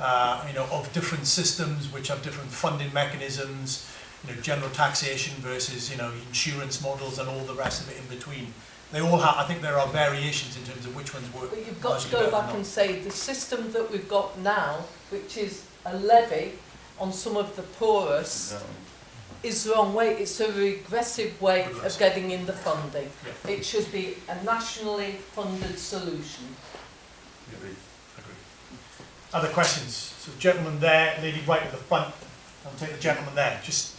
of different systems which have different funding mechanisms, you know, general taxation versus, you know, insurance models and all the rest of it in between. They all have, I think there are variations in terms of which ones work. But you've got to go back and say the system that we've got now, which is a levy on some of the poorest, is the wrong way. It's a regressive way of getting in the funding. Yeah. It should be a nationally funded solution. Agreed. Other questions? So gentleman there, lady right at the front. I'll take the gentleman there. Just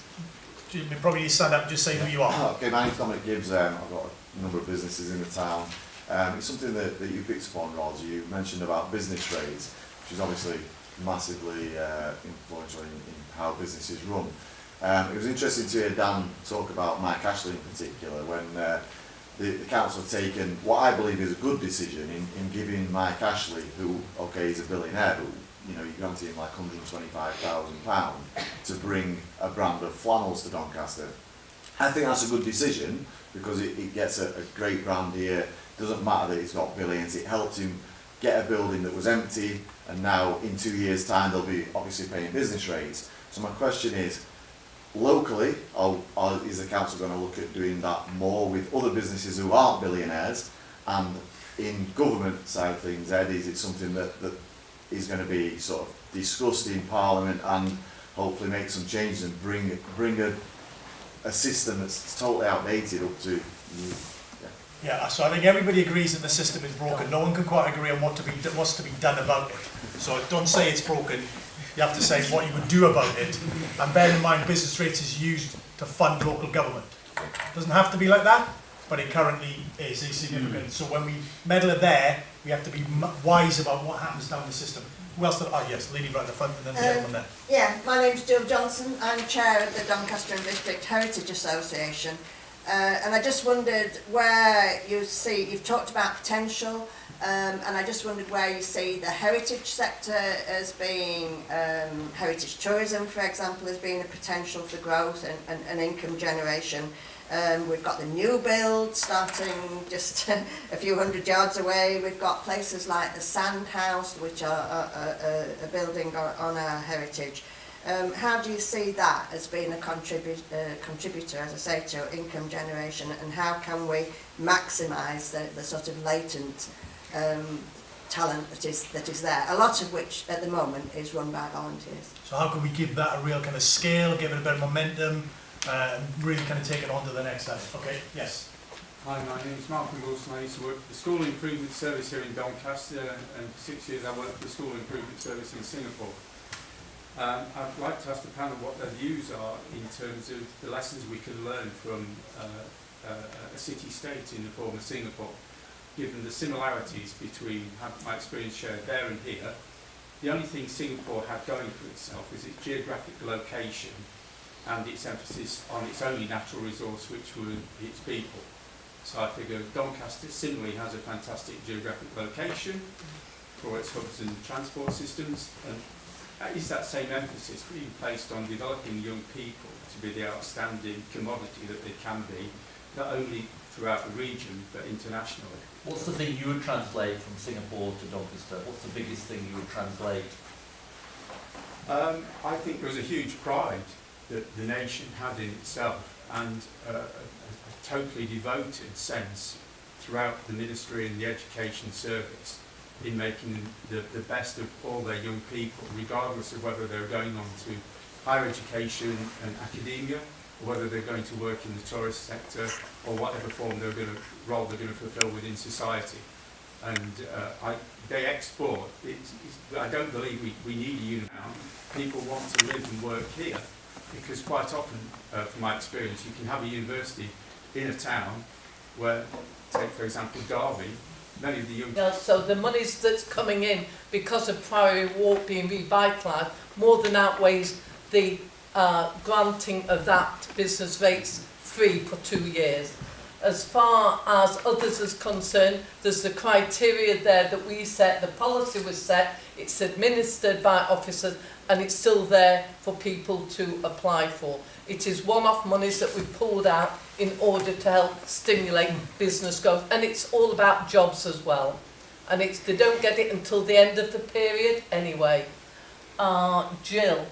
you probably need to stand up and just say who you are. Okay, my name's Dominic Gibbs. I've got a number of businesses in the town. It's something that you picked upon, Roz. You mentioned about business rates, which is obviously massively influential in how businesses run. It was interesting to hear Dan talk about Mike Ashley in particular, when the council have taken what I believe is a good decision in giving Mike Ashley, who, okay, he's a billionaire, but you know, you granted him like £125,000 to bring a brand of flannels to Doncaster. I think that's a good decision because it gets a great brand here. Doesn't matter that he's got billions. It helped him get a building that was empty, and now in 2 years' time they'll be obviously paying business rates. So my question is, locally, is the council going to look at doing that more with other businesses who aren't billionaires? And in government side of things, Ed, is it something that is going to be sort of discussed in Parliament and hopefully make some changes and bring a system that's totally outdated up to new? Yeah, so I think everybody agrees that the system is broken. No one can quite agree on what's to be done about it. So don't say it's broken. You have to say what you would do about it. And bear in mind, business rates is used to fund local government. It doesn't have to be like that, but it currently is significant. So when we meddle there, we have to be wise about what happens down the system. Who else? Yes, lady right at the front, and then the gentleman there. Yeah, my name's Jill Johnson. I'm chair of the Doncaster and District Heritage Association. And I just wondered where you've talked about potential, and I just wondered where you see the heritage sector as being, heritage tourism, for example, as being a potential for growth and income generation. We've got the new build starting just a few hundred yards away. We've got places like the Sand House, which are a building on our heritage. How do you see that as being a contributor, as I say, to income generation, and how can we maximise the sort of latent talent that is there, a lot of which at the moment is run by volunteers? So how can we give that a real kind of scale, give it a bit of momentum, really kind of take it on to the next level? Okay, yes. Hi, my name is Malcolm Wilson. I used to work for the School Improvement Service here in Doncaster, and for 6 years I worked for the School Improvement Service in Singapore. I'd like to ask the panel what their views are in terms of the lessons we can learn from a city-state in the form of Singapore, given the similarities between my experience shared there and here. The only thing Singapore had going for itself is its geographic location and its emphasis on its only natural resource, which were its people. So I figure Doncaster similarly has a fantastic geographic location for its hubs and transport systems, and is that same emphasis being placed on developing young people to be the outstanding commodity that they can be, not only throughout the region but internationally? What's the thing you would translate from Singapore to Doncaster? What's the biggest thing you would translate? I think there was a huge pride that the nation had in itself, and a totally devoted sense throughout the ministry and the education service in making the best of all their young people, regardless of whether they're going on to higher education and academia, or whether they're going to work in the tourist sector, or whatever form role they're going to fulfil within society. And they export. I don't believe we need a union now. People want to live and work here, because quite often, from my experience, you can have a university in a town where, take for example Derby, many of the young... Yeah, so the monies that's coming in because of Priory Walk being revitalised more than outweighs the granting of that business rates free for 2 years. As far as others is concerned, there's the criteria there that we set, the policy was set, it's administered by officers, and it's still there for people to apply for. It is one-off monies that we pulled out in order to help stimulate business growth, and it's all about jobs as well. And they don't get it until the end of the period anyway. Jill,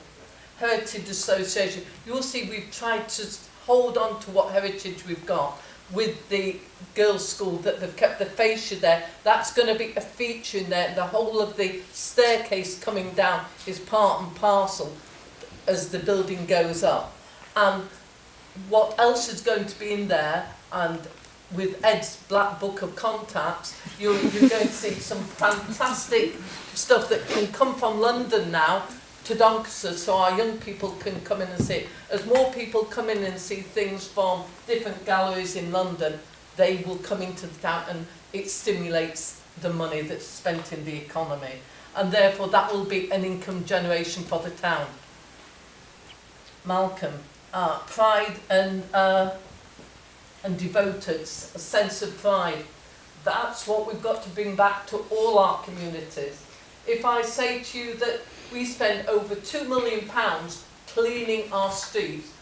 Heritage Association, you'll see we've tried to hold on to what heritage we've got with the girls' school, that they've kept the fascia there. That's going to be a feature in there. The whole of the staircase coming down is part and parcel as the building goes up. And what else is going to be in there, and with Ed's black book of contacts, you're going to see some fantastic stuff that can come from London now to Doncaster so our young people can come in and see it. As more people come in and see things from different galleries in London, they will come into the town, and it stimulates the money that's spent in the economy. And therefore that will be an income generation for the town. Malcolm, pride and devoted, a sense of pride. That's what we've got to bring back to all our communities. If I say to you that we spend over £2 million cleaning our streets,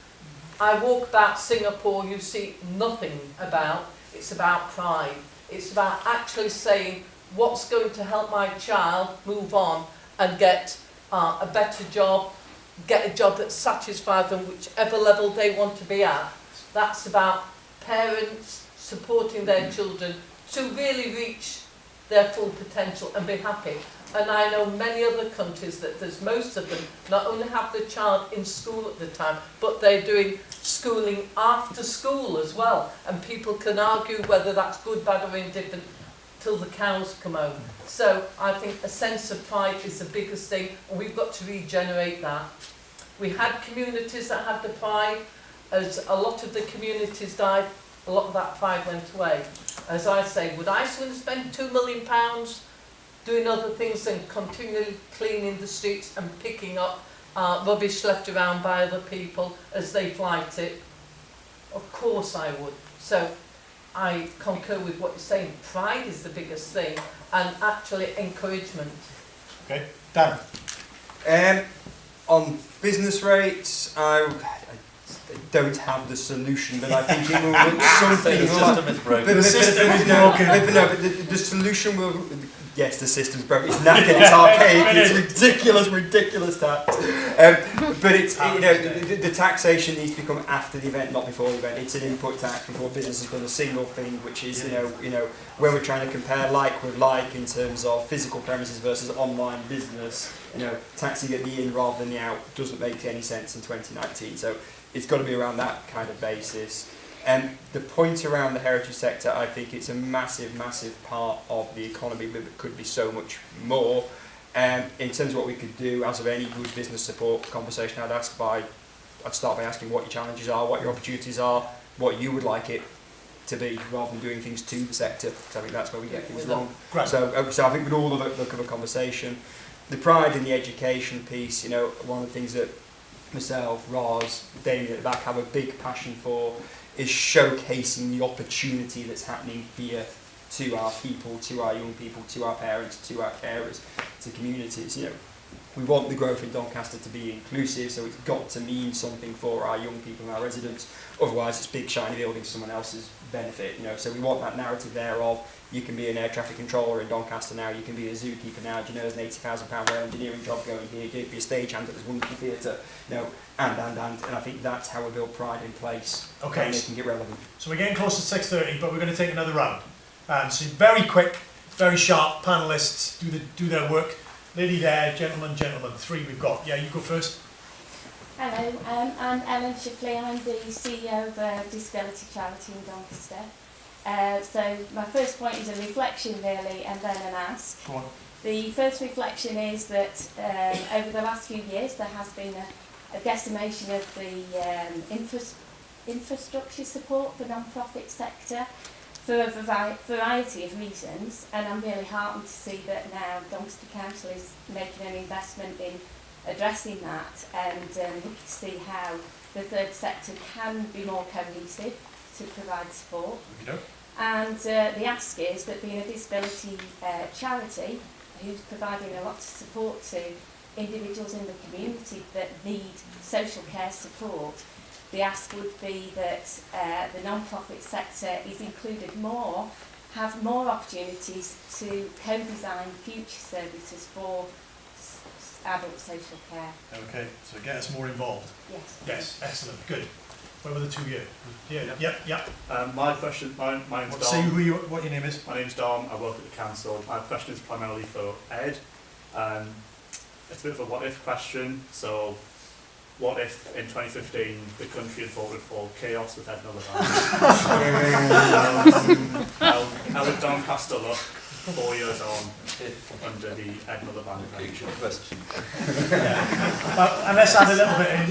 I walk about Singapore, you see nothing about, it's about pride. It's about actually saying what's going to help my child move on and get a better job, get a job that satisfies them whichever level they want to be at. That's about parents supporting their children to really reach their full potential and be happy. And I know many other countries that there's most of them not only have the child in school at the time, but they're doing schooling after school as well. And people can argue whether that's good, bad or indifferent till the cows come home. So I think a sense of pride is the biggest thing, and we've got to regenerate that. We had communities that had the pride. As a lot of the communities died, a lot of that pride went away. As I say, would Iceland spend £2 million doing other things than continually cleaning the streets and picking up rubbish left around by other people as they flight it? Of course I would. So I concur with what you're saying. Pride is the biggest thing, and actually encouragement. Okay, Dan. On business rates, I don't have the solution, but I think it will look something The system is broken. The system is broken. But the solution will. Yes, the system's broken. It's knackered. It's archaic. It's ridiculous tax. But it's the taxation needs to come after the event, not before the event. It's an input tax before business has done a single thing, which is when we're trying to compare like with like in terms of physical premises versus online business. Taxing at the in rather than the out doesn't make any sense in 2019. So it's got to be around that kind of basis. The point around the heritage sector, I think it's a massive, massive part of the economy, but it could be so much more. In terms of what we could do, as of any good business support conversation, I'd start by asking what your challenges are, what your opportunities are, what you would like it to be, rather than doing things to the sector, because I think that's where we get things wrong. So I think with all of the look of a conversation, the pride in the education piece, one of the things that myself, Roz, Damien at the back have a big passion for is showcasing the opportunity that's happening here to our people, to our young people, to our parents, to our carers, to communities. We want the growth in Doncaster to be inclusive, so it's got to mean something for our young people and our residents. Otherwise, it's big shiny buildings for someone else's benefit. So we want that narrative there of you can be an air traffic controller in Doncaster now, you can be a zookeeper now. Do you know there's an £80,000 engineering job going here? You can be a stagehand at this wonderful theatre. And I think that's how we build pride in place. Okay. And making it relevant. So we're getting close to 6:30, but we're going to take another round. So very quick, very sharp panellists do their work. Lady there, gentleman, 3 we've got. Yeah, you go first. Hello, I'm Ellen Shipley. I'm the CEO of a disability charity in Doncaster. So my first point is a reflection really, and then an ask. Go on. The first reflection is that over the last few years there has been a decimation of the infrastructure support for non-profit sector for a variety of reasons, and I'm really heartened to see that now Doncaster Council is making an investment in addressing that, and looking to see how the third sector can be more cohesive to provide support. And the ask is that being a disability charity who's providing a lot of support to individuals in the community that need social care support, the ask would be that the non-profit sector is included more, have more opportunities to co-design future services for adult social care. Okay, so get us more involved. Yes. Yes, excellent, good. Where were the two of you? Yeah, yep. My question, my name's Dom. Say what your name is. My name's Dom, I work at the council. My question is primarily for Ed. It's a bit of a what if question. So, what if in 2015 the country had voted for chaos with Ed Miliband? How would Doncaster look? 4 years on under the Ed Miliband regime. Question. And let's add a little bit in.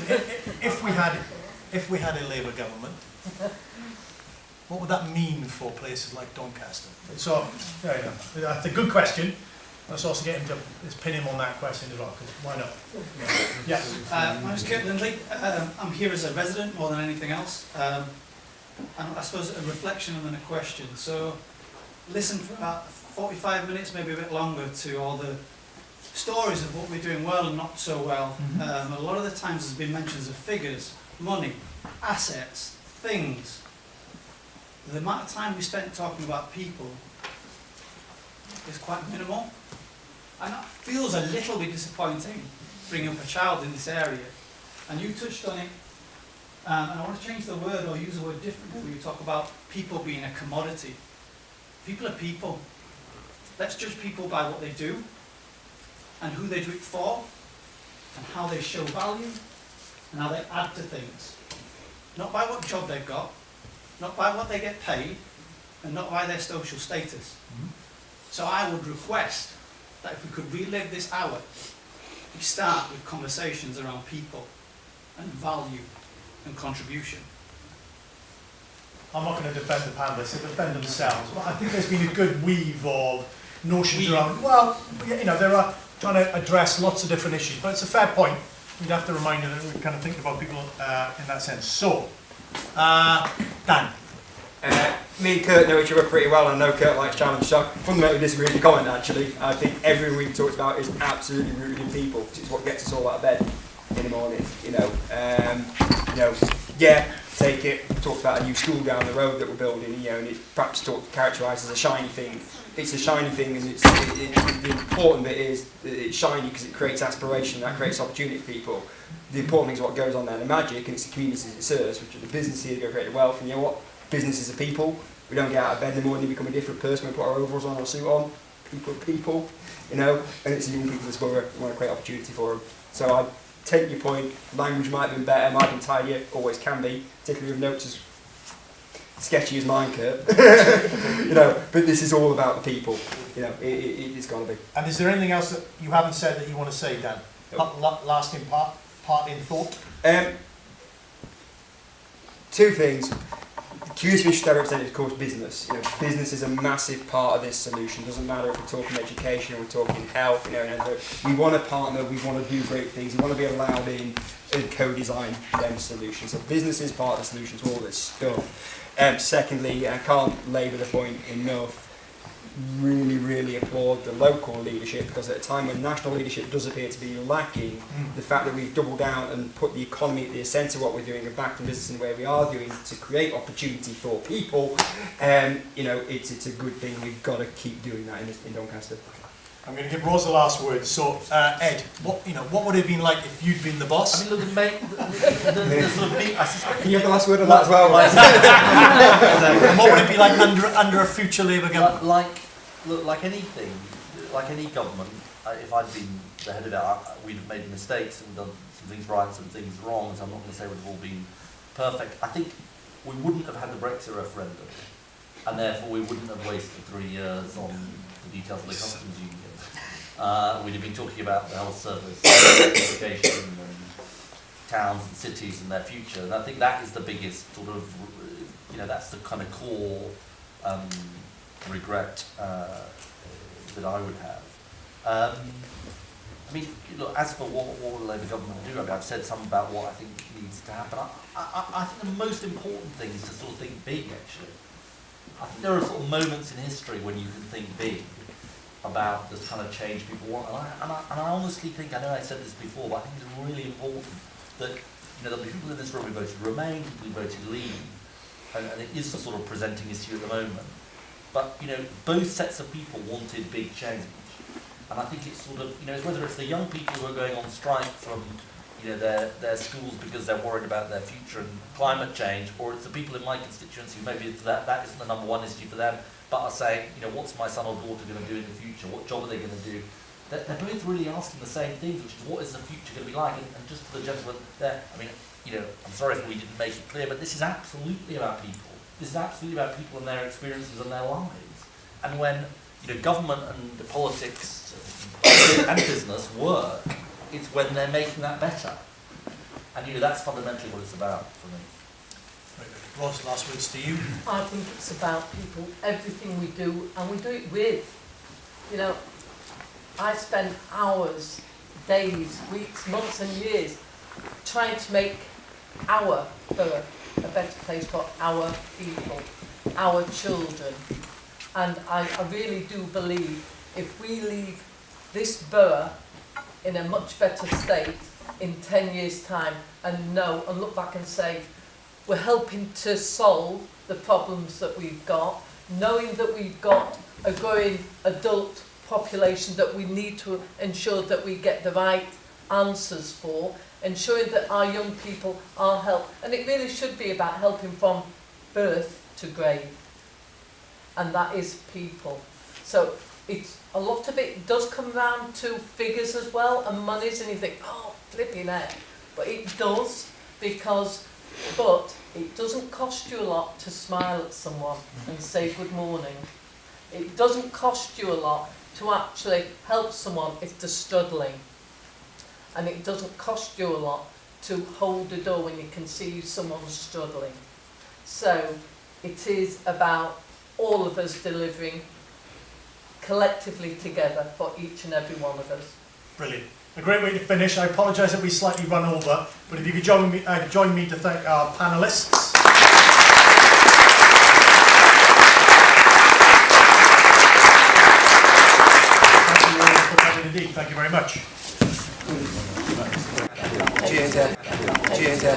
If we had a Labour government, what would that mean for places like Doncaster? So, there you go. That's a good question. Let's also get him to, let's pin him on that question as well, because why not? Yeah. My name's Kurt Lindley. I'm here as a resident more than anything else. And I suppose a reflection and then a question. So, listen for about 45 minutes, maybe a bit longer, to all the stories of what we're doing well and not so well. A lot of the times there's been mentions of figures, money, assets, things. The amount of time we spent talking about people is quite minimal. And that feels a little bit disappointing, bringing up a child in this area. And you touched on it, and I want to change the word or use a word differently when you talk about people being a commodity. People are people. Let's judge people by what they do, and who they do it for, and how they show value, and how they add to things. Not by what job they've got, not by what they get paid, and not by their social status. So I would request that if we could relive this hour, we start with conversations around people and value and contribution. I'm not going to defend the panelists, they defend themselves, but I think there's been a good weave of notions around, well, you know, there are trying to address lots of different issues, but it's a fair point. We'd have to remind you that we're kind of thinking about people in that sense. So, Dan. Me and Kurt know each other pretty well, and I know Kurt likes challenge, so I fundamentally disagree with the comment actually. I think everything we've talked about is absolutely rooted in people, which is what gets us all out of bed in the morning, yeah, take it, talked about a new school down the road that we're building, and it perhaps characterised as a shiny thing. It's a shiny thing, and the important bit is that it's shiny because it creates aspiration, that creates opportunity for people. The important thing is what goes on there, the magic, and it's the communities it serves, which are the businesses that go create the wealth, and you know what? Businesses are people. We don't get out of bed in the morning, become a different person, we put our overalls on, our suit on. People are people, and it's the young people as well, we want to create opportunity for them. So I take your point, language might have been better, might have been tidier, always can be, particularly with notes as sketchy as mine, Kurt. But this is all about the people, it's got to be. And is there anything else that you haven't said that you want to say, Dan? Last in part in thought? Two things. Community interest representative, of course, business. Business is a massive part of this solution. Doesn't matter if we're talking education or we're talking health. We want to partner. We want to do great things. We want to be allowed in and co-design them solutions. So business is part of the solution to all this stuff. Secondly, I can't labour the point enough. Really applaud the local leadership, because at a time when national leadership does appear to be lacking, the fact that we've doubled down and put the economy at the centre of what we're doing and back to business in the way we are doing to create opportunity for people, it's a good thing. We've got to keep doing that in Doncaster. I'm going to give Ros the last word. So, Ed, what would it have been like if you'd been the boss? I mean, look, the sort of big, I suspect. Can you have the last word on that as well? And what would it be like under a future Labour government? Like anything, like any government, if I'd been the head of it, we'd have made mistakes and done some things right and some things wrong, so I'm not going to say it would have all been perfect. I think we wouldn't have had the Brexit referendum, and therefore we wouldn't have wasted 3 years on the details of the customs union. We'd have been talking about the health service, education, and towns and cities and their future, and I think that is the biggest sort of, that's the kind of core regret that I would have. I mean, look, as for what will the Labour government do, I mean, I've said some about what I think needs to happen. I think the most important thing is to sort of think big, actually. I think there are sort of moments in history when you can think big about the kind of change people want. And I honestly think, I know I said this before, but I think it's really important that the people in this room who voted Remain, people who voted Leave, and it is a sort of presenting issue at the moment. But both sets of people wanted big change, and I think it's sort of whether it's the young people who are going on strike from their schools because they're worried about their future and climate change, or it's the people in my constituency who maybe that isn't the number one issue for them, but are saying what's my son or daughter going to do in the future? What job are they going to do? They're both really asking the same things, which is what is the future going to be like? And just to the gentleman there, I mean, I'm sorry if we didn't make it clear, but this is absolutely about people. This is absolutely about people and their experiences and their lives. And when government and the politics and business work is when they're making that better. And that's fundamentally what it's about for me. Very good. Ross, last words to you. I think it's about people, everything we do, and we do it with. I spend hours, days, weeks, months and years trying to make our borough a better place for our people, our children. And I really do believe if we leave this borough in a much better state in 10 years' time and look back and say, we're helping to solve the problems that we've got, knowing that we've got a growing adult population that we need to ensure that we get the right answers for, ensuring that our young people are helped. And it really should be about helping from birth to grave. And that is people. So a lot of it does come round to figures as well and monies, and you think, oh, flipping heck. But it does, but it doesn't cost you a lot to smile at someone and say good morning. It doesn't cost you a lot to actually help someone if they're struggling. And it doesn't cost you a lot to hold the door when you can see someone's struggling. So it is about all of us delivering collectively together for each and every one of us. Brilliant. A great way to finish. I apologise that we slightly run over, but if you could join me to thank our panellists. Thank you all for coming indeed. Thank you very much. Cheers, Ed. Cheers, Ed.